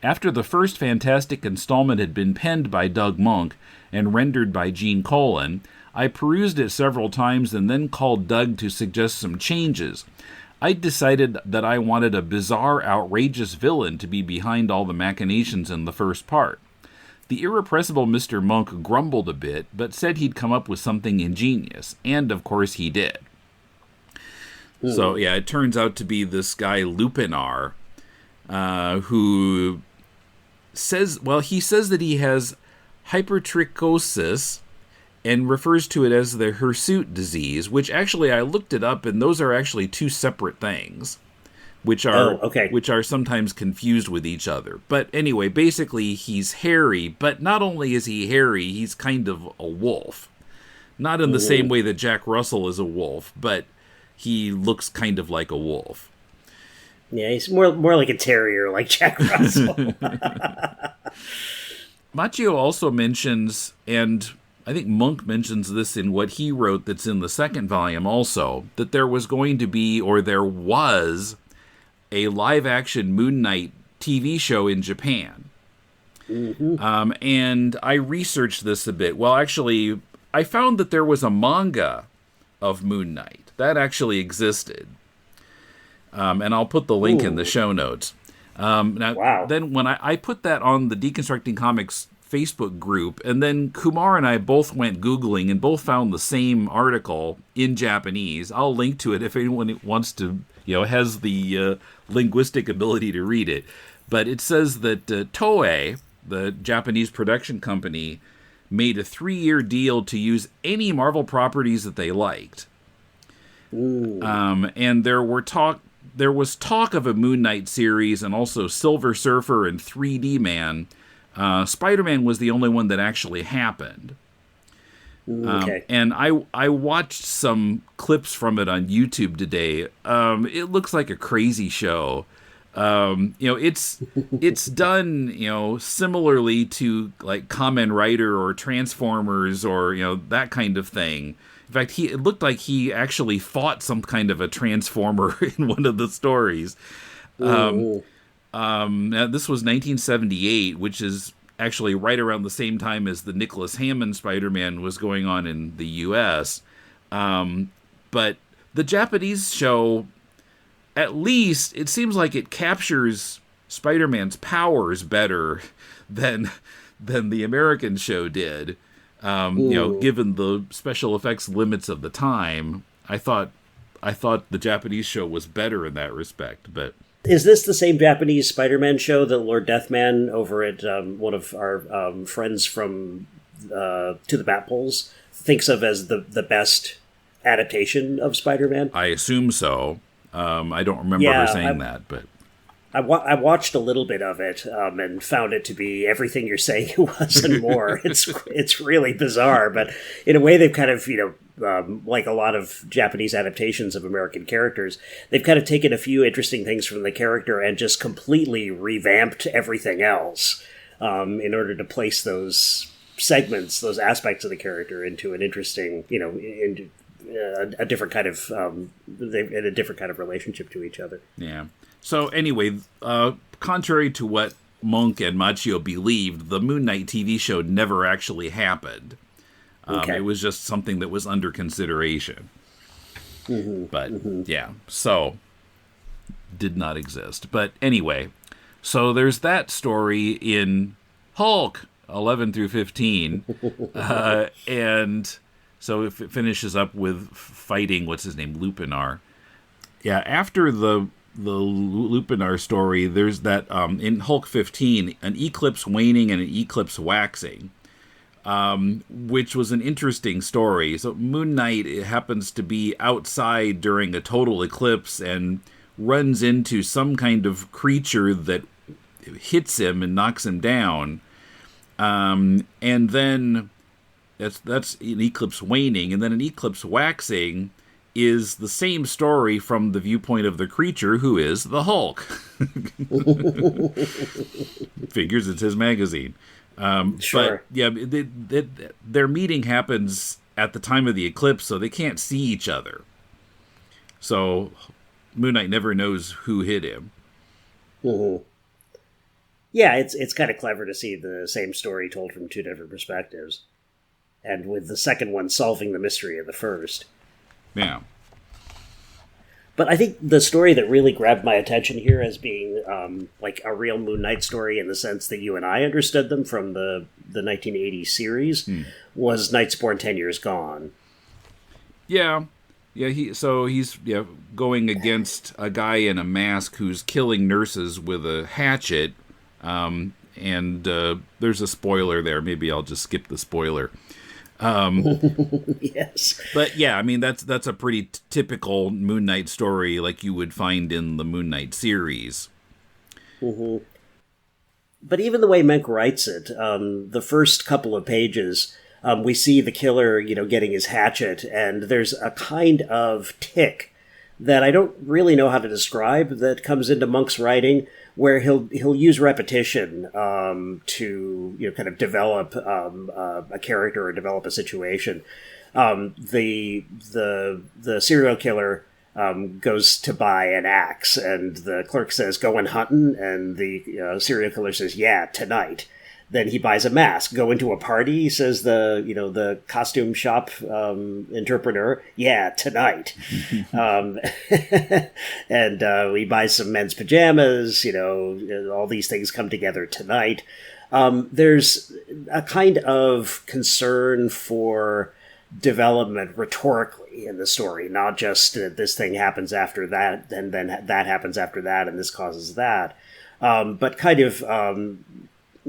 after the first Fantastic installment had been penned by Doug Monk and rendered by Gene Colan, I perused it several times and then called Doug to suggest some changes. I decided that I wanted a bizarre, outrageous villain to be behind all the machinations in the first part. The irrepressible Mr. Monk grumbled a bit, but said he'd come up with something ingenious, and of course he did. Ooh. So yeah, it turns out to be this guy Lupinar, who says that he has hypertrichosis and refers to it as the hirsute disease, which actually I looked it up, and those are actually 2 separate things, which are sometimes confused with each other. But anyway, basically he's hairy, but not only is he hairy, he's kind of a wolf. Not in the same way that Jack Russell is a wolf, but he looks kind of like a wolf. Yeah, he's more like a terrier, like Jack Russell. Macchio also mentions, and I think Monk mentions this in what he wrote that's in the second volume also, that there was a live-action Moon Knight TV show in Japan. Mm-hmm. And I researched this a bit. Well, actually, I found that there was a manga of Moon Knight. That actually existed. And I'll put the link in the show notes. Then when I put that on the Deconstructing Comics Facebook group, and then Kumar and I both went Googling and both found the same article in Japanese. I'll link to it if anyone wants to, has the linguistic ability to read it. But it says that Toei, the Japanese production company, made a 3-year deal to use any Marvel properties that they liked. And there was talk of a Moon Knight series and also Silver Surfer and 3D Man. Spider-Man was the only one that actually happened. And I watched some clips from it on YouTube today. It looks like a crazy show. It's done, similarly to like Kamen Rider or Transformers or, that kind of thing. In fact, it looked like he actually fought some kind of a Transformer in one of the stories. Now this was 1978, which is actually right around the same time as the Nicholas Hammond Spider-Man was going on in the U.S. But the Japanese show, at least, it seems like it captures Spider-Man's powers better than the American show did. Given the special effects limits of the time, I thought the Japanese show was better in that respect. But is this the same Japanese Spider-Man show that Lord Deathman over at one of our friends from To the Bat Poles thinks of as the best adaptation of Spider-Man? I assume so. I don't remember her saying that, but I watched a little bit of it and found it to be everything you're saying it was and more. It's really bizarre, but in a way they've kind of, like a lot of Japanese adaptations of American characters, they've kind of taken a few interesting things from the character and just completely revamped everything else in order to place those segments, those aspects of the character into an interesting, into a different kind of in a different kind of relationship to each other. Yeah. So anyway, contrary to what Monk and Machio believed, the Moon Knight TV show never actually happened. It was just something that was under consideration. Yeah, so did not exist. But anyway, so there's that story in Hulk 11 through 15, and so if it finishes up with fighting, what's his name, Lupinar. Yeah, after the Lupinar story, there's that in Hulk 15, an eclipse waning and an eclipse waxing, which was an interesting story. So Moon Knight happens to be outside during a total eclipse and runs into some kind of creature that hits him and knocks him down, and then that's an eclipse waning, and then an eclipse waxing is the same story from the viewpoint of the creature, who is the Hulk. Figures it's his magazine. Sure. But yeah, their meeting happens at the time of the eclipse, so they can't see each other. So Moon Knight never knows who hit him. Mm-hmm. Yeah, it's kind of clever to see the same story told from two different perspectives, and with the second one solving the mystery of the first. Yeah. But I think the story that really grabbed my attention here as being like a real Moon Knight story in the sense that you and I understood them from the 1980 series was Knight's Born 10 Years Gone. Yeah. Yeah, he's going against a guy in a mask who's killing nurses with a hatchet. And there's a spoiler there. Maybe I'll just skip the spoiler. Yes. But yeah, I mean, that's a pretty typical Moon Knight story like you would find in the Moon Knight series. Mm-hmm. But even the way Menck writes it, the first couple of pages, we see the killer, getting his hatchet, and there's a kind of tick that I don't really know how to describe that comes into Monk's writing, where he'll use repetition to kind of develop a character or develop a situation. The serial killer goes to buy an axe, and the clerk says, "Going hunting," and the serial killer says, "Yeah, tonight." Then he buys a mask. Go into a party, says the costume shop entrepreneur. "Yeah, tonight." And he buys some men's pajamas. All these things come together tonight. There's a kind of concern for development rhetorically in the story, not just this thing happens after that, and then that happens after that, and this causes that, but kind of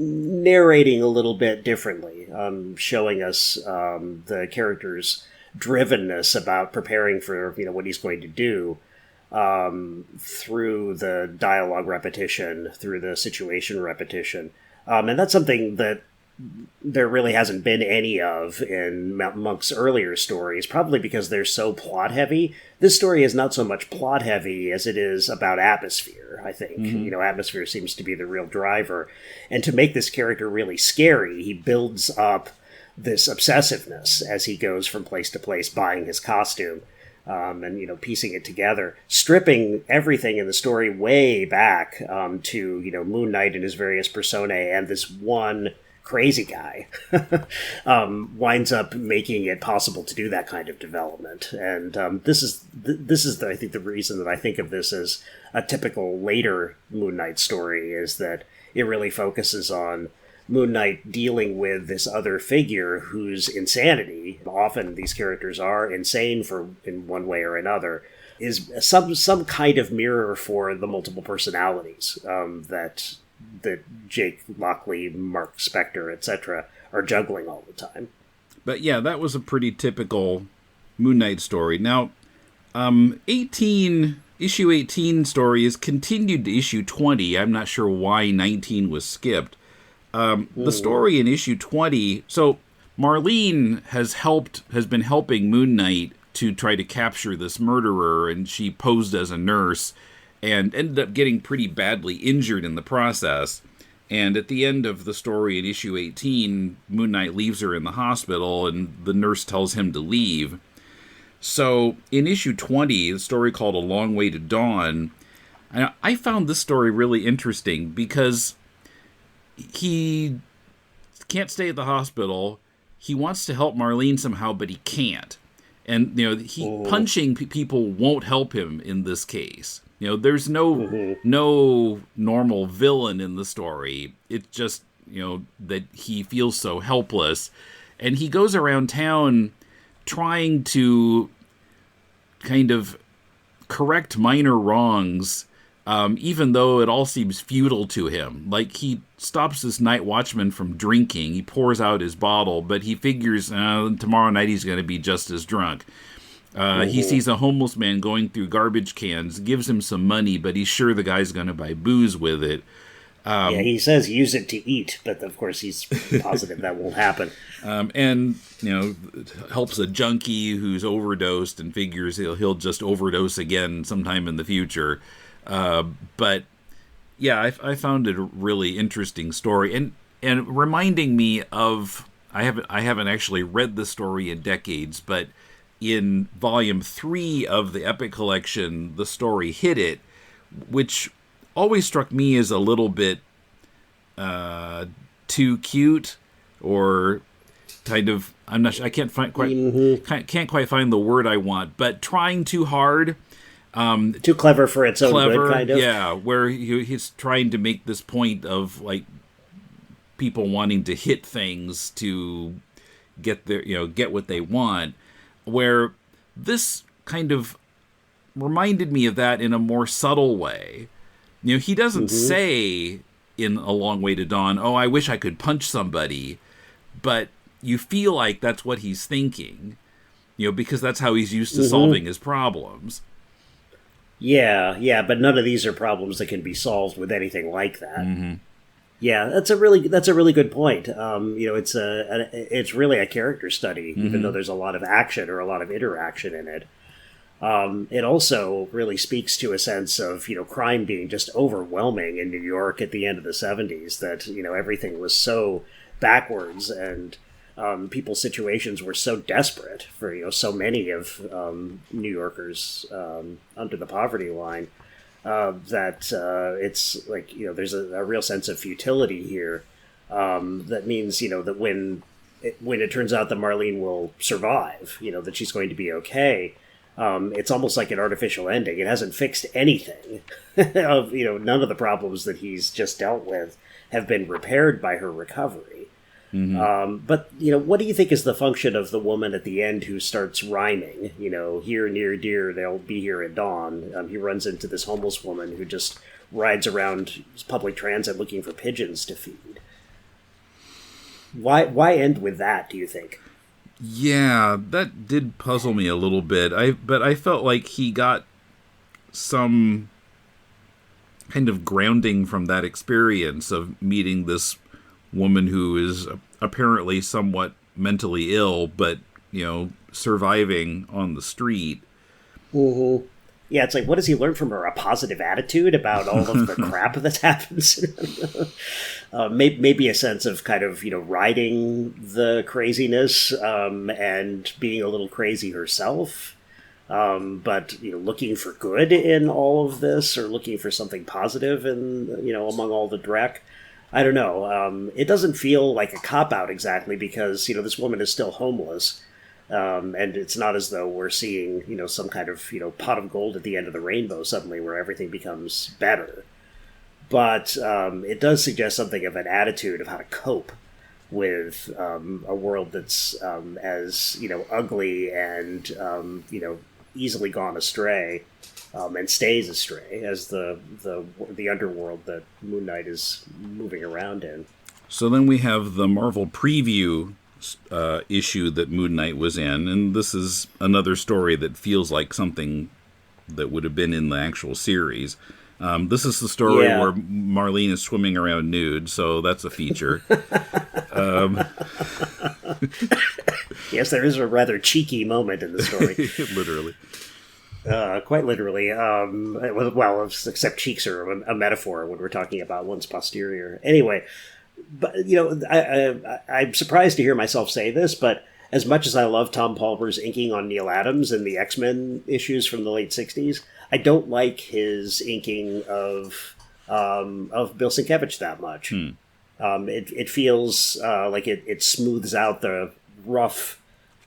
narrating a little bit differently, showing us the character's drivenness about preparing for what he's going to do, through the dialogue repetition, through the situation repetition, and that's something that there really hasn't been any of in Monk's earlier stories, probably because they're so plot heavy. This story is not so much plot heavy as it is about atmosphere, I think. Mm-hmm. Atmosphere seems to be the real driver. And to make this character really scary, he builds up this obsessiveness as he goes from place to place buying his costume, and piecing it together, stripping everything in the story way back to Moon Knight and his various personae and this one crazy guy, winds up making it possible to do that kind of development. And this is I think the reason that I think of this as a typical later Moon Knight story, is that it really focuses on Moon Knight dealing with this other figure whose insanity, often these characters are insane in one way or another, is some kind of mirror for the multiple personalities that Jake Lockley, Mark Spector, etc. are juggling all the time. But yeah, that was a pretty typical Moon Knight story. Now, issue 18 story is continued to issue 20. I'm not sure why 19 was skipped. The story in issue 20, so Marlene has been helping Moon Knight to try to capture this murderer, and she posed as a nurse and ended up getting pretty badly injured in the process. And at the end of the story in issue 18, Moon Knight leaves her in the hospital, and the nurse tells him to leave. So in issue 20, the story called A Long Way to Dawn, I found this story really interesting because he can't stay at the hospital. He wants to help Marlene somehow, but he can't. And, punching people won't help him in this case. There's no normal villain in the story. It's just, that he feels so helpless. And he goes around town trying to kind of correct minor wrongs, even though it all seems futile to him. Like, he stops this night watchman from drinking. He pours out his bottle, but he figures tomorrow night he's going to be just as drunk. He sees a homeless man going through garbage cans, gives him some money, but he's sure the guy's going to buy booze with it. He says use it to eat, but of course he's positive that won't happen. And, helps a junkie who's overdosed and figures he'll just overdose again sometime in the future. But yeah, I found it a really interesting story, and reminding me of, I haven't actually read the story in decades, but in volume 3 of the Epic Collection, the story Hit It, which always struck me as a little bit too cute, or kind of, I'm not sure, I can't quite find the word I want, but trying too hard. Too clever for its own good, kind of. Yeah, where he's trying to make this point of, like, people wanting to hit things to get get what they want, where this kind of reminded me of that in a more subtle way. He doesn't say in A Long Way to Dawn, oh, I wish I could punch somebody, but you feel like that's what he's thinking, because that's how he's used to solving his problems. Yeah, but none of these are problems that can be solved with anything like that. Yeah, that's a really good point. It's really a character study, even though there's a lot of action or a lot of interaction in it. It also really speaks to a sense of, crime being just overwhelming in New York at the end of the 70s, that, everything was so backwards, and people's situations were so desperate for, so many of New Yorkers under the poverty line, that it's like, there's a real sense of futility here. That means, that when it turns out that Marlene will survive, that she's going to be okay, it's almost like an artificial ending. It hasn't fixed anything. None of the problems that he's just dealt with have been repaired by her recovery. But, what do you think is the function of the woman at the end who starts rhyming? Here near dear, they'll be here at dawn. He runs into this homeless woman who just rides around public transit looking for pigeons to feed. Why end with that, do you think? Yeah, that did puzzle me a little bit. But I felt like he got some kind of grounding from that experience of meeting this woman who is apparently somewhat mentally ill, but, surviving on the street. Yeah, it's like, what does he learn from her? A positive attitude about all of the crap that happens? Maybe a sense of kind of, riding the craziness and being a little crazy herself. But, looking for good in all of this, or looking for something positive in, among all the dreck. I don't know. It doesn't feel like a cop-out exactly because, this woman is still homeless. And it's not as though we're seeing, some kind of, pot of gold at the end of the rainbow suddenly where everything becomes better. But it does suggest something of an attitude of how to cope with a world that's as, ugly and, easily gone astray and stays astray as the underworld that Moon Knight is moving around in. So then we have the Marvel preview issue that Moon Knight was in, and this is another story that feels like something that would have been in the actual series. This is the story where Marlene is swimming around nude, so that's a feature. Yes, there is a rather cheeky moment in the story. Literally. Quite literally. Well, except cheeks are a metaphor when we're talking about one's posterior. Anyway, but I'm surprised to hear myself say this, but as much as I love Tom Palmer's inking on Neil Adams and the X-Men issues from the late 60s, I don't like his inking of Bill Sienkiewicz that much. It feels like it smooths out the rough,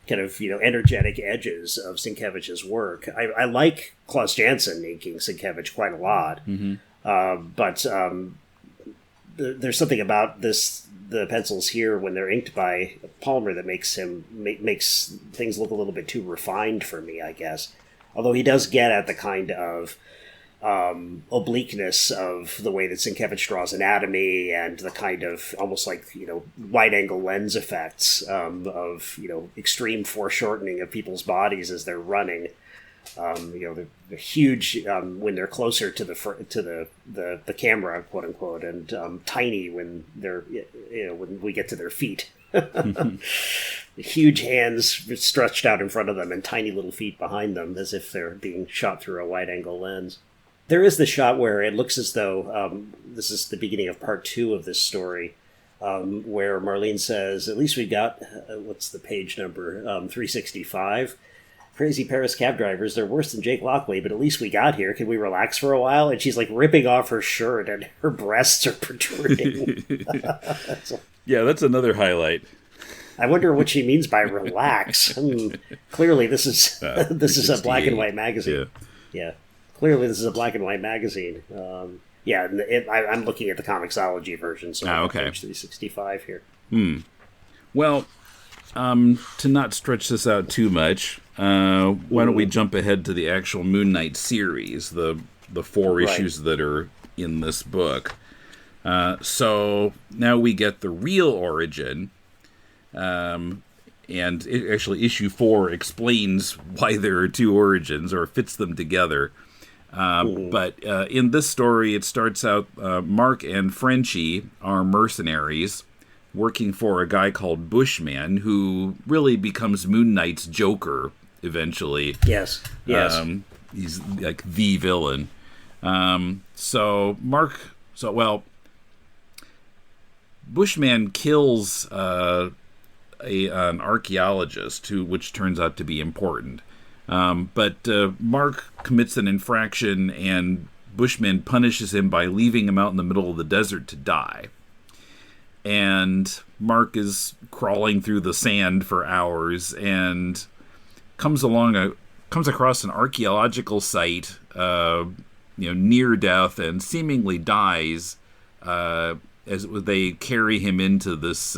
kind of energetic edges of Sienkiewicz's work. I like Klaus Janson inking Sienkiewicz quite a lot, but there's something about the pencils here when they're inked by Palmer that makes things look a little bit too refined for me, I guess. Although he does get at the kind of obliqueness of the way that Sienkiewicz draws anatomy and the kind of almost like, wide-angle lens effects of, extreme foreshortening of people's bodies as they're running. They're huge when they're closer to the camera, quote unquote, and tiny when they're when we get to their feet. Huge hands stretched out in front of them and tiny little feet behind them, as if they're being shot through a wide-angle lens. There is the shot where it looks as though this is the beginning of part 2 of this story, where Marlene says, "At least we got what's the page number? 365." Crazy Paris cab drivers, they're worse than Jake Lockley, but at least we got here. Can we relax for a while? And she's like ripping off her shirt and her breasts are protruding. Yeah, that's another highlight. I wonder what she means by relax. Clearly this is this is a black and white magazine. Yeah. Clearly this is a black and white magazine. I'm looking at the Comixology version, so I'm page 365 here. Well, to not stretch this out too much, why don't we jump ahead to the actual Moon Knight series, the 4 issues that are in this book. So now we get the real origin, and issue 4 explains why there are 2 origins, or fits them together. But in this story, it starts out, Mark and Frenchie are mercenaries working for a guy called Bushman, who really becomes Moon Knight's Joker eventually. Yes. He's like the villain. Bushman kills an archaeologist, which turns out to be important. But Mark commits an infraction, and Bushman punishes him by leaving him out in the middle of the desert to die. And Mark is crawling through the sand for hours and comes across an archaeological site, near death, and seemingly dies as they carry him into this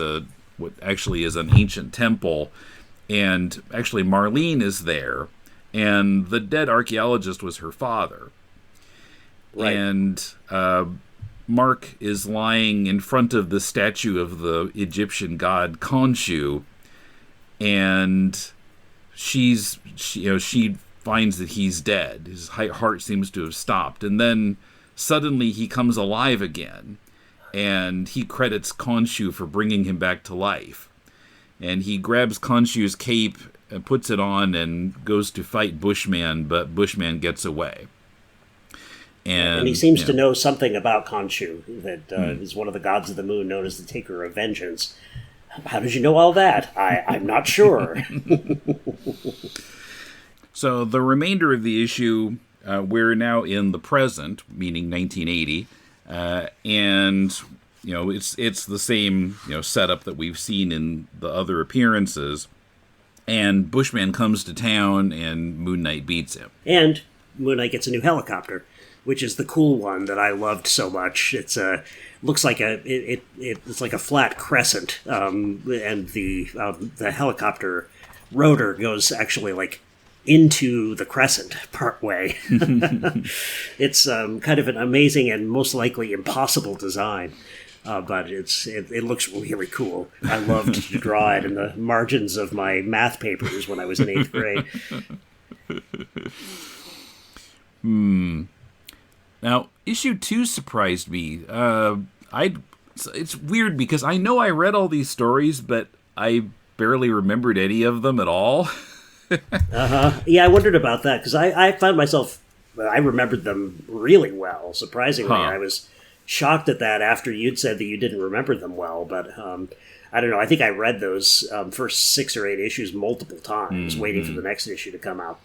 what actually is an ancient temple. And actually, Marlene is there, and the dead archaeologist was her father. Right. And Mark is lying in front of the statue of the Egyptian god Khonshu, and she finds that he's dead. His heart seems to have stopped, and then suddenly he comes alive again, and he credits Khonshu for bringing him back to life. And he grabs Khonshu's cape and puts it on and goes to fight Bushman, but Bushman gets away. And he seems to know something about Khonshu, that is one of the gods of the moon, known as the Taker of Vengeance. How did you know all that? I'm not sure. So the remainder of the issue, we're now in the present, meaning 1980, and it's the same setup that we've seen in the other appearances. And Bushman comes to town, and Moon Knight beats him. And Moon Knight gets a new helicopter, which is the cool one that I loved so much. It's looks like it's like a flat crescent, and the helicopter rotor goes actually like into the crescent part way. It's kind of an amazing and most likely impossible design. But it looks really cool. I loved to draw it in the margins of my math papers when I was in 8th grade. Now, issue 2 surprised me. It's weird because I know I read all these stories, but I barely remembered any of them at all. Yeah, I wondered about that because I found myself, I remembered them really well. Surprisingly, I was shocked at that after you'd said that you didn't remember them well, but I don't know. I think I read those first 6 or 8 issues multiple times, waiting for the next issue to come out.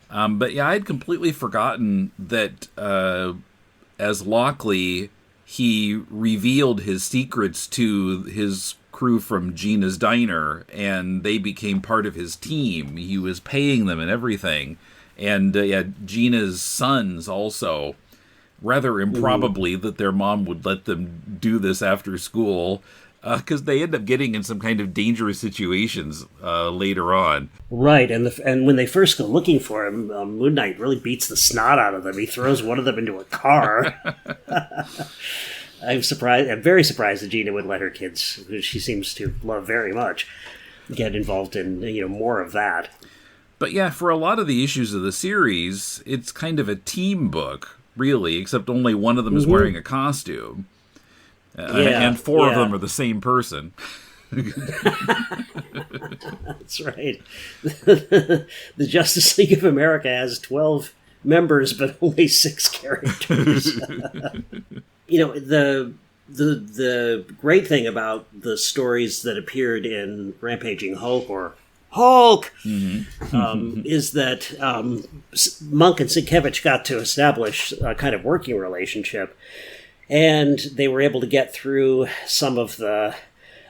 But yeah, I'd completely forgotten that as Lockley, he revealed his secrets to his crew from Gina's Diner, and they became part of his team. He was paying them and everything. And Gina's sons also, rather improbably, that their mom would let them do this after school, because they end up getting in some kind of dangerous situations later on. Right, and when they first go looking for him, Moon Knight really beats the snot out of them. He throws one of them into a car. I'm very surprised that Gina would let her kids, who she seems to love very much, get involved in more of that. But yeah, for a lot of the issues of the series, it's kind of a team book, really, except only one of them is wearing a costume. And 4 of them are the same person. That's right. The Justice League of America has 12 members, but only 6 characters. The great thing about the stories that appeared in Rampaging Hulk or Hulk is that Monk and Sienkiewicz got to establish a kind of working relationship. And they were able to get through some of the,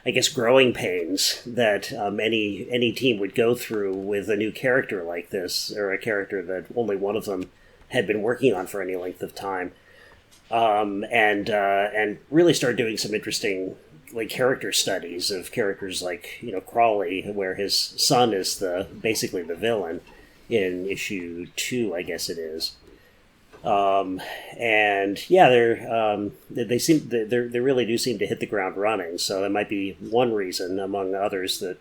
I guess, growing pains that any team would go through with a new character like this, or a character that only one of them had been working on for any length of time, and really started doing some interesting character studies of characters like Crawley, where his son is basically the villain in issue 2, I guess it is. And yeah, they really do seem to hit the ground running. So that might be one reason, among others, that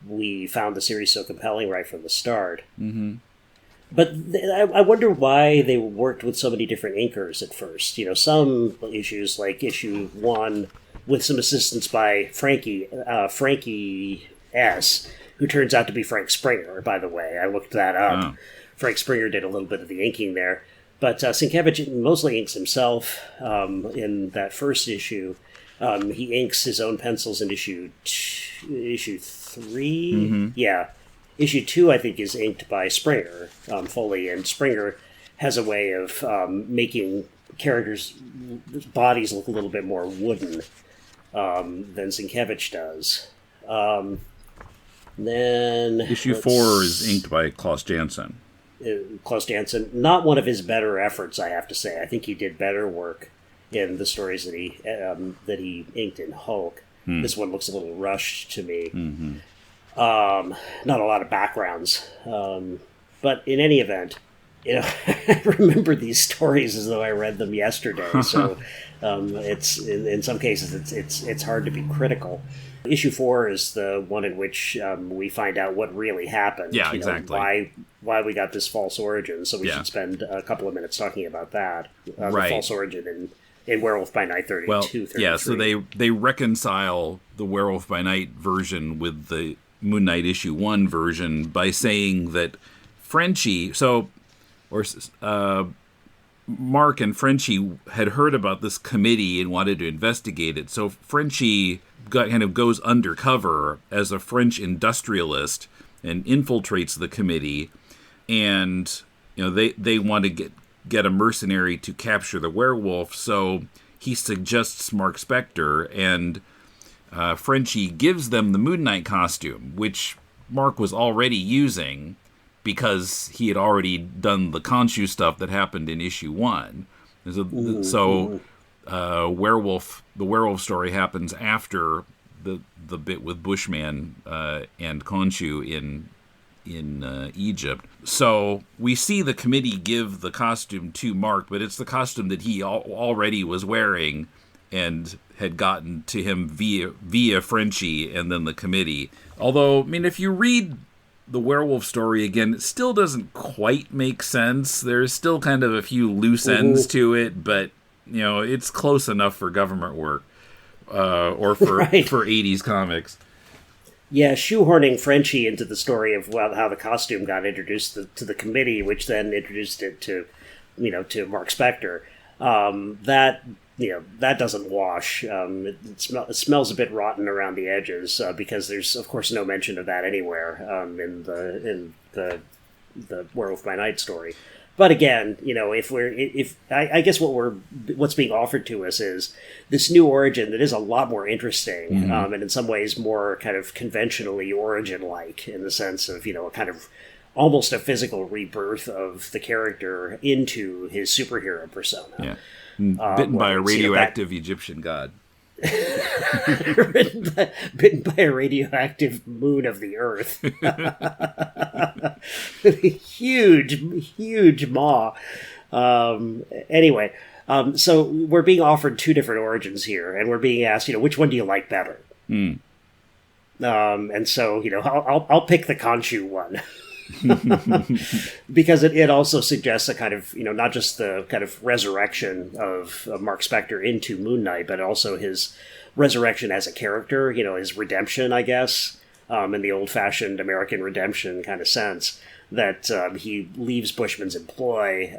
we found the series so compelling right from the start. Mm-hmm. But I wonder why they worked with so many different inkers at first. Some issues, like issue 1, with some assistance by Frankie S., who turns out to be Frank Springer, by the way. I looked that up. Oh. Frank Springer did a little bit of the inking there. But Sienkiewicz mostly inks himself in that first issue. He inks his own pencils in issue 3. Mm-hmm. Yeah. Issue 2, I think, is inked by Springer fully, and Springer has a way of making characters' bodies look a little bit more wooden than Sienkiewicz does. Then issue 4 is inked by Klaus Janson. Klaus Janson, not one of his better efforts, I have to say. I think he did better work in the stories that he inked in Hulk. This one looks a little rushed to me. Mm-hmm. Not a lot of backgrounds, but in any event, I remember these stories as though I read them yesterday. So it's in some cases it's hard to be critical. Issue 4 is the one in which we find out what really happened. Yeah, exactly. Why we got this false origin. So we should spend a couple of minutes talking about that. Right. The false origin in Werewolf by Night 32, well, 33. Yeah, so they reconcile the Werewolf by Night version with the Moon Knight issue 1 version by saying that Frenchie, Mark and Frenchie had heard about this committee and wanted to investigate it. So Frenchie goes undercover as a French industrialist and infiltrates the committee, and they want to get a mercenary to capture the werewolf. So he suggests Mark Spector, and Frenchie gives them the Moon Knight costume, which Mark was already using because he had already done the Khonshu stuff that happened in issue 1. So the werewolf story happens after the bit with Bushman and Khonshu in Egypt. So we see the committee give the costume to Mark, but it's the costume that he already was wearing and had gotten to him via Frenchie and then the committee. Although, I mean, if you read the werewolf story again, it still doesn't quite make sense. There's still kind of a few loose ends to it, but, you know, it's close enough for government work or for 80s comics. Yeah, shoehorning Frenchie into the story of how the costume got introduced to the committee, which then introduced it to Mark Spector. That doesn't wash. It smells a bit rotten around the edges because there's, of course, no mention of that anywhere in the Werewolf by Night story. But again, I guess what's being offered to us is this new origin that is a lot more interesting, and in some ways more kind of conventionally origin-like, in the sense of, a kind of almost a physical rebirth of the character into his superhero persona. Yeah. Bitten by a radioactive Egyptian god. Bitten by a radioactive moon of the earth. huge maw. Anyway, so we're being offered two different origins here, and we're being asked, which one do you like better? And so, I'll pick the Khonshu one. Because it also suggests a kind of, not just the kind of resurrection of Mark Spector into Moon Knight, but also his resurrection as a character, his redemption, I guess, in the old-fashioned American redemption kind of sense, that he leaves Bushman's employ.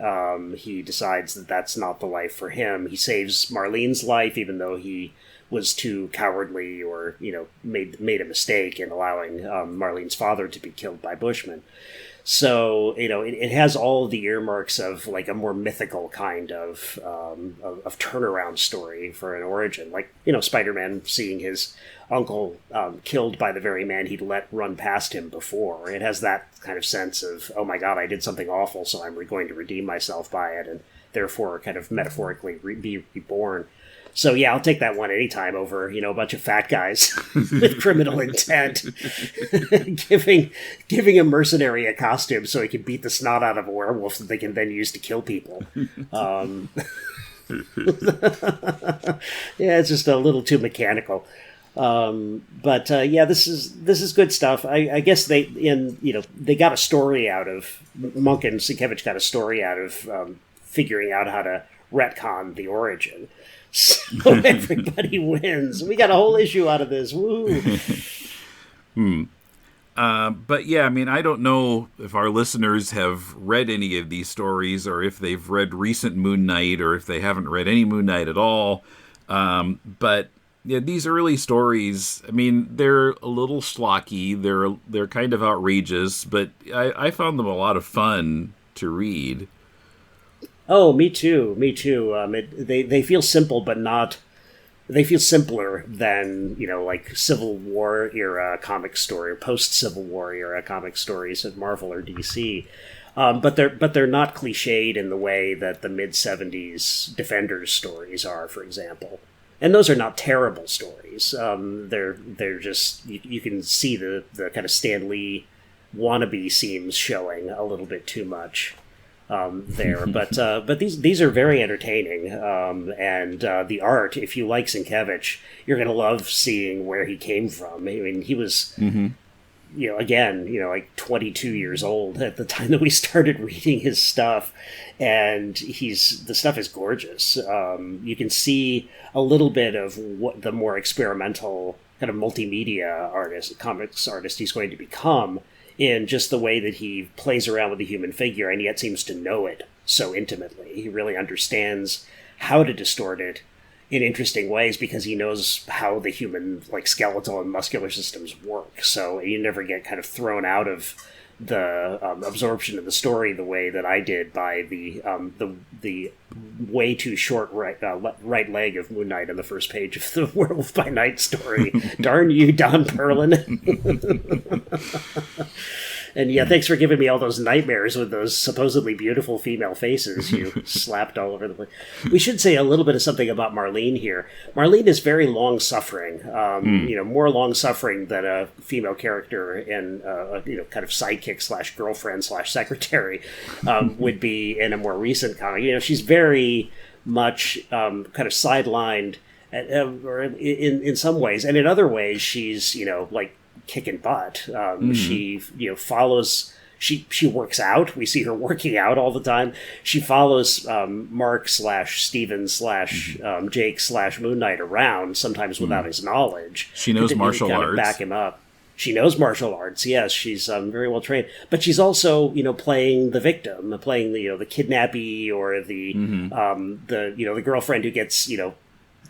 He decides that that's not the life for him. He saves Marlene's life, even though he was too cowardly or, made a mistake in allowing Marlene's father to be killed by Bushman. So, it has all the earmarks of like a more mythical kind of turnaround story for an origin. Like, Spider-Man seeing his uncle killed by the very man he'd let run past him before. It has that kind of sense of, oh my God, I did something awful, so I'm going to redeem myself by it, and therefore kind of metaphorically be reborn. So yeah, I'll take that one anytime over, a bunch of fat guys with criminal intent giving a mercenary a costume so he can beat the snot out of a werewolf that they can then use to kill people. Yeah, it's just a little too mechanical. But this is good stuff. I guess they got a story out of Monk and Sienkiewicz got a story out of figuring out how to retcon the origin. So everybody wins. We got a whole issue out of this. Woo! But yeah, I mean, I don't know if our listeners have read any of these stories, or if they've read recent Moon Knight, or if they haven't read any Moon Knight at all. But yeah, these early stories, I mean, they're a little schlocky. They're kind of outrageous, but I found them a lot of fun to read. Oh, me too. They feel simple, but not. They feel simpler than like Civil War era comic story or post Civil War era comic stories at Marvel or DC. But they're not cliched in the way that the mid-70s Defenders stories are, for example. And those are not terrible stories. They're just you can see the kind of Stan Lee wannabe seams showing a little bit too much. There, but these are very entertaining, and the art. If you like Sienkiewicz, you're going to love seeing where he came from. I mean, he was, like 22 years old at the time that we started reading his stuff, and the stuff is gorgeous. You can see a little bit of what the more experimental kind of multimedia comics artist he's going to become, in just the way that he plays around with the human figure and yet seems to know it so intimately. He really understands how to distort it in interesting ways because he knows how the human like skeletal and muscular systems work. So you never get kind of thrown out of absorption of the story the way that I did by the way too short right leg of Moon Knight on the first page of the Werewolf by Night story. Darn you, Don Perlin. And yeah, thanks for giving me all those nightmares with those supposedly beautiful female faces you slapped all over the place. We should say a little bit of something about Marlene here. Marlene is very long-suffering, more long-suffering than a female character in kind of sidekick / girlfriend / secretary would be in a more recent comic. She's very much kind of sidelined or in some ways, and in other ways she's like kicking butt. She follows. She works out. We see her working out all the time. She follows Mark / Steven / Jake / Moon Knight around, sometimes without his knowledge. She knows martial arts. Back him up. She knows martial arts. Yes, she's very well trained. But she's also playing the victim, playing the kidnappee or the girlfriend who gets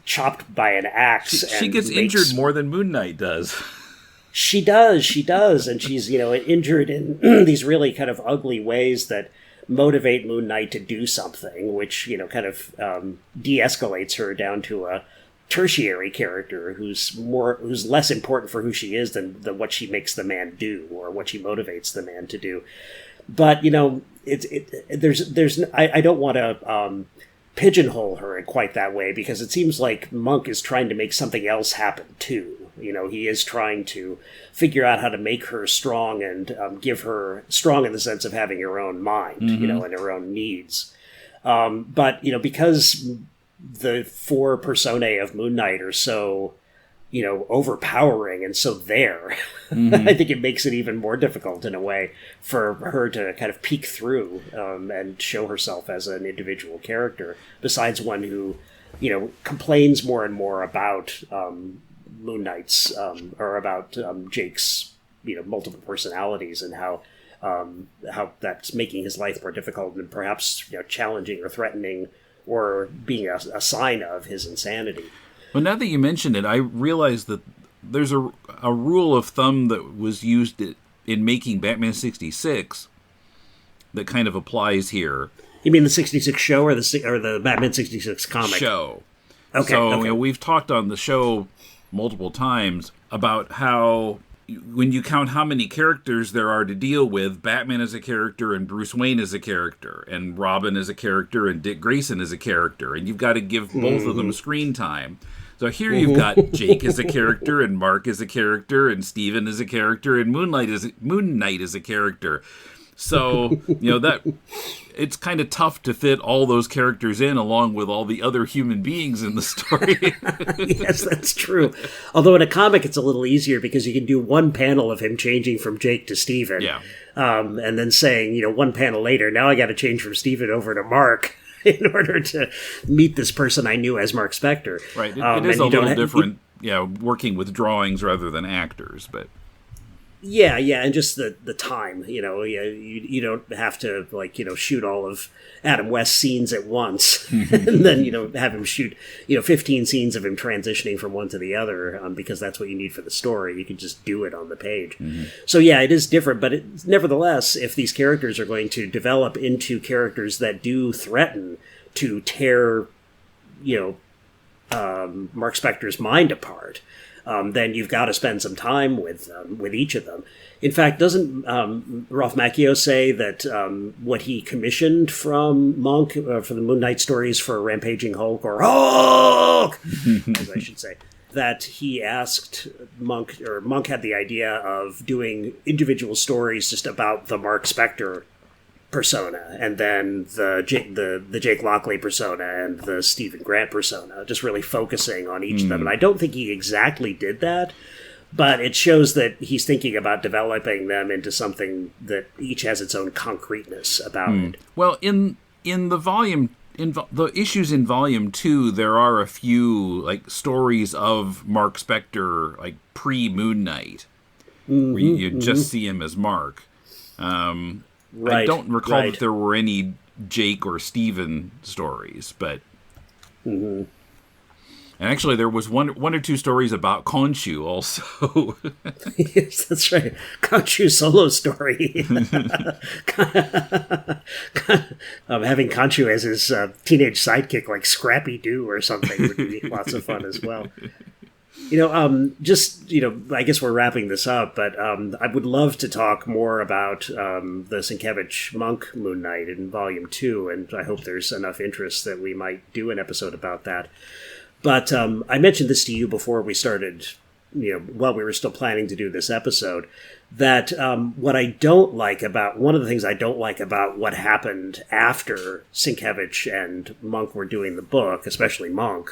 chopped by an axe. She gets injured more than Moon Knight does. She does, and she's, injured in these really kind of ugly ways that motivate Moon Knight to do something, which, kind of de-escalates her down to a tertiary character who's less important for who she is than what she makes the man do or what she motivates the man to do. But, I don't want to pigeonhole her in quite that way, because it seems like Monk is trying to make something else happen too. He is trying to figure out how to make her strong and give her strong in the sense of having her own mind, and her own needs. But because the 4 personae of Moon Knight are so, overpowering and so there, I think it makes it even more difficult in a way for her to kind of peek through and show herself as an individual character, besides one who, complains more and more about Moon Knight's or about Jake's multiple personalities and how that's making his life more difficult and perhaps challenging or threatening or being a sign of his insanity. Well, now that you mentioned it, I realized that there's a rule of thumb that was used in making Batman 66 that kind of applies here. You mean the 66 show or the Batman 66 comic? Show. Okay. So okay. We've talked on the show multiple times about how when you count how many characters there are to deal with, Batman is a character and Bruce Wayne is a character and Robin is a character and Dick Grayson is a character, and you've got to give both of them screen time. So here you've got Jake as a character and Mark is a character and Steven is a character and Moon Knight is a character. So, that it's kind of tough to fit all those characters in along with all the other human beings in the story. Yes, that's true. Although in a comic it's a little easier because you can do one panel of him changing from Jake to Steven. Yeah. And then saying, one panel later, now I got to change from Steven over to Mark in order to meet this person I knew as Mark Spector. Right. It is a little different, working with drawings rather than actors, but... Yeah, and just the time, you don't have to shoot all of Adam West's scenes at once, and then have him shoot 15 scenes of him transitioning from one to the other, because that's what you need for the story. You can just do it on the page. Mm-hmm. So yeah, it is different, but nevertheless, if these characters are going to develop into characters that do threaten to tear, Mark Spector's mind apart. Then you've got to spend some time with each of them. In fact, doesn't Ralph Macchio say that what he commissioned from Monk for the Moon Knight stories for Rampaging Hulk, or Hulk, as I should say, that he asked Monk, or Monk had the idea of doing individual stories just about the Mark Spector persona, and then the Jake Lockley persona and the Stephen Grant persona, just really focusing on each of them. And I don't think he exactly did that, but it shows that he's thinking about developing them into something that each has its own concreteness about it. Well, in the volume, in the issues in Volume 2, there are a few stories of Mark Spector, pre-Moon Knight, where you just see him as Mark. Right, I don't recall that there were any Jake or Steven stories, but... Mm-hmm. And actually, there was one or two stories about Khonshu also. Yes, that's right. Khonshu solo story. Having Khonshu as his teenage sidekick, like Scrappy Doo or something, would be lots of fun as well. I guess we're wrapping this up, but I would love to talk more about the Sienkiewicz monk Moon Knight in Volume 2, and I hope there's enough interest that we might do an episode about that. But I mentioned this to you before we started, while we were still planning to do this episode, that one of the things I don't like about what happened after Sienkiewicz and Monk were doing the book, especially Monk,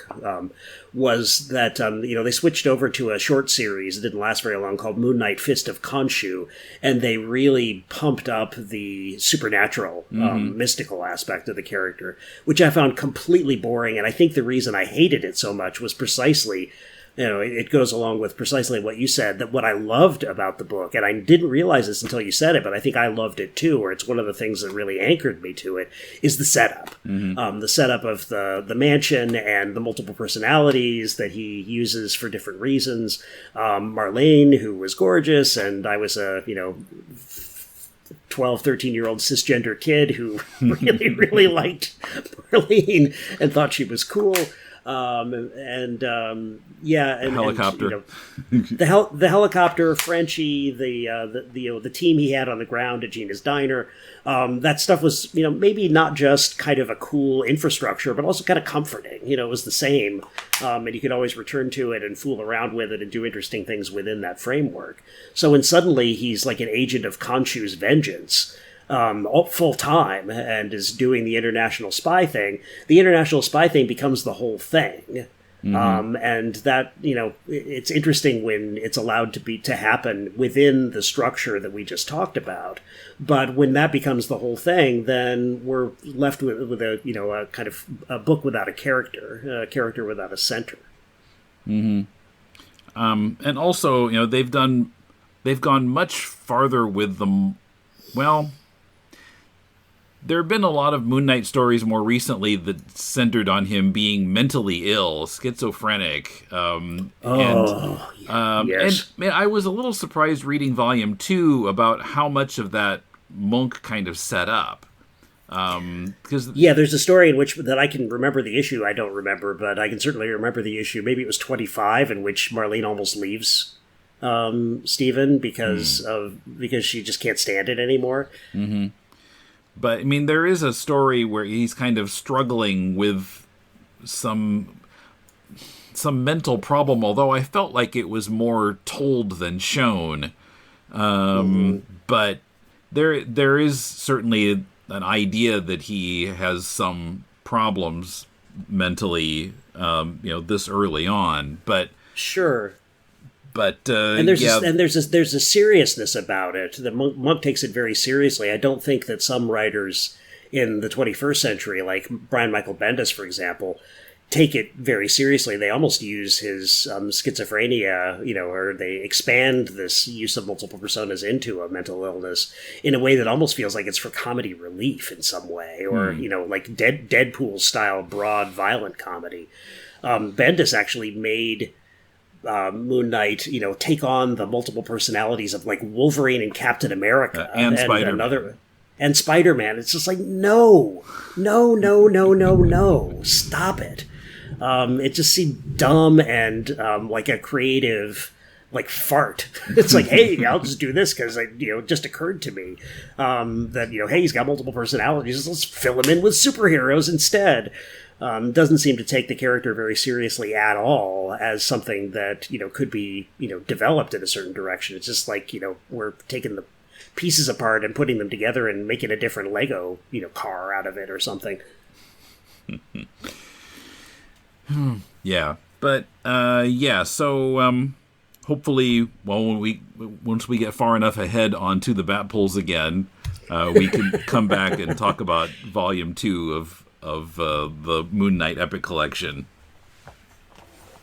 was that, they switched over to a short series that didn't last very long called Moon Knight Fist of Khonshu, and they really pumped up the supernatural, mystical aspect of the character, which I found completely boring, and I think the reason I hated it so much was precisely... it goes along with precisely what you said, that what I loved about the book, and I didn't realize this until you said it, but I think I loved it too, or it's one of the things that really anchored me to it, is the setup. The setup of the mansion and the multiple personalities that he uses for different reasons. Marlene, who was gorgeous, and I was a, 12, 13-year-old cisgender kid who really, really liked Marlene and thought she was cool. Helicopter. The helicopter, Frenchie, the team he had on the ground at Gina's Diner. That stuff was, maybe not just kind of a cool infrastructure, but also kind of comforting. It was the same, and you could always return to it and fool around with it and do interesting things within that framework. So when suddenly he's like an agent of Khonshu's vengeance, full time, and is doing the international spy thing, the international spy thing becomes the whole thing. And that, it's interesting when it's allowed to happen within the structure that we just talked about. But when that becomes the whole thing, then we're left with a kind of a book without a character without a center. And also, they've gone much farther with them. Well, there have been a lot of Moon Knight stories more recently that centered on him being mentally ill, schizophrenic. Yes. And man, I was a little surprised reading Volume 2 about how much of that Monk kind of set up. There's a story in which that I can remember the issue. I don't remember, but I can certainly remember the issue. Maybe it was 25, in which Marlene almost leaves Stephen because she just can't stand it anymore. Mm-hmm. But, there is a story where he's kind of struggling with some mental problem, although I felt like it was more told than shown. But there is certainly an idea that he has some problems mentally, this early on. But sure. But there's a seriousness about it. The Monk takes it very seriously. I don't think that some writers in the 21st century, like Brian Michael Bendis, for example, take it very seriously. They almost use his schizophrenia, or they expand this use of multiple personas into a mental illness in a way that almost feels like it's for comedy relief in some way, or like Deadpool style broad violent comedy. Bendis actually made Moon Knight, take on the multiple personalities of like Wolverine and Captain America and Spider-Man. And Spider-Man. It's just like, no, stop it. It just seemed dumb and like a creative like fart. It's like, hey, I'll just do this because it just occurred to me that hey, he's got multiple personalities. Let's fill him in with superheroes instead. Doesn't seem to take the character very seriously at all as something that, could be, developed in a certain direction. It's just like, we're taking the pieces apart and putting them together and making a different Lego, car out of it or something. Yeah. But, so hopefully, once we get far enough ahead onto the bat pulls again, we can come back and talk about Volume 2 of the Moon Knight Epic Collection.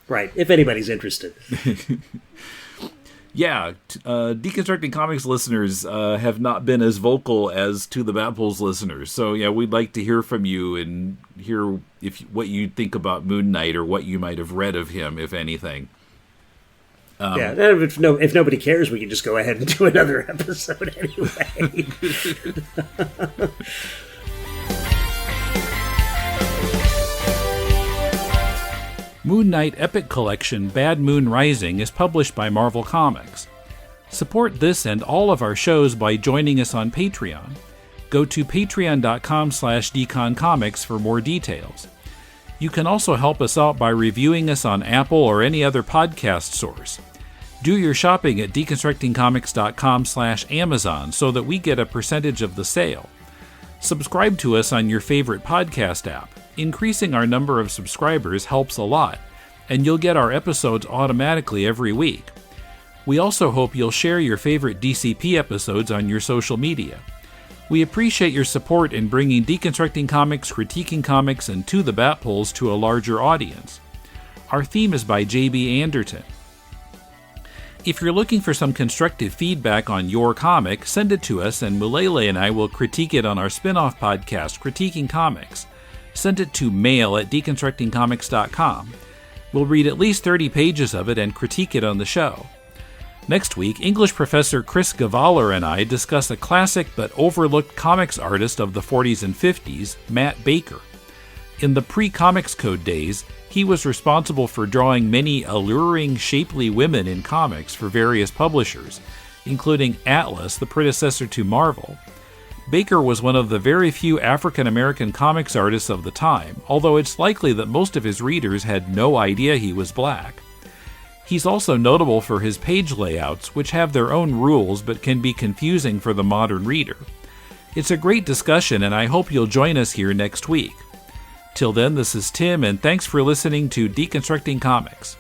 Right, if anybody's interested. Deconstructing Comics listeners have not been as vocal as To the Batpoles listeners. So, yeah, we'd like to hear from you and hear what you think about Moon Knight or what you might have read of him, if anything. If nobody cares, we can just go ahead and do another episode anyway. Moon Knight Epic Collection Bad Moon Rising is published by Marvel Comics. Support this and all of our shows by joining us on Patreon. Go to patreon.com/deconcomics for more details. You can also help us out by reviewing us on Apple or any other podcast source. Do your shopping at deconstructingcomics.com/Amazon so that we get a percentage of the sale. Subscribe to us on your favorite podcast app. Increasing our number of subscribers helps a lot, and you'll get our episodes automatically every week. We also hope you'll share your favorite DCP episodes on your social media. We appreciate your support in bringing Deconstructing Comics, Critiquing Comics, and To the Batpoles to a larger audience. Our theme is by J.B. Anderton. If you're looking for some constructive feedback on your comic, send it to us and Mulele and I will critique it on our spin-off podcast, Critiquing Comics. Send it to mail@deconstructingcomics.com. We'll read at least 30 pages of it and critique it on the show. Next week, English professor Chris Gavaler and I discuss a classic but overlooked comics artist of the 40s and 50s, Matt Baker. In the pre-Comics Code days, he was responsible for drawing many alluring, shapely women in comics for various publishers, including Atlas, the predecessor to Marvel. Baker was one of the very few African-American comics artists of the time, although it's likely that most of his readers had no idea he was black. He's also notable for his page layouts, which have their own rules but can be confusing for the modern reader. It's a great discussion, and I hope you'll join us here next week. Till then, this is Tim, and thanks for listening to Deconstructing Comics.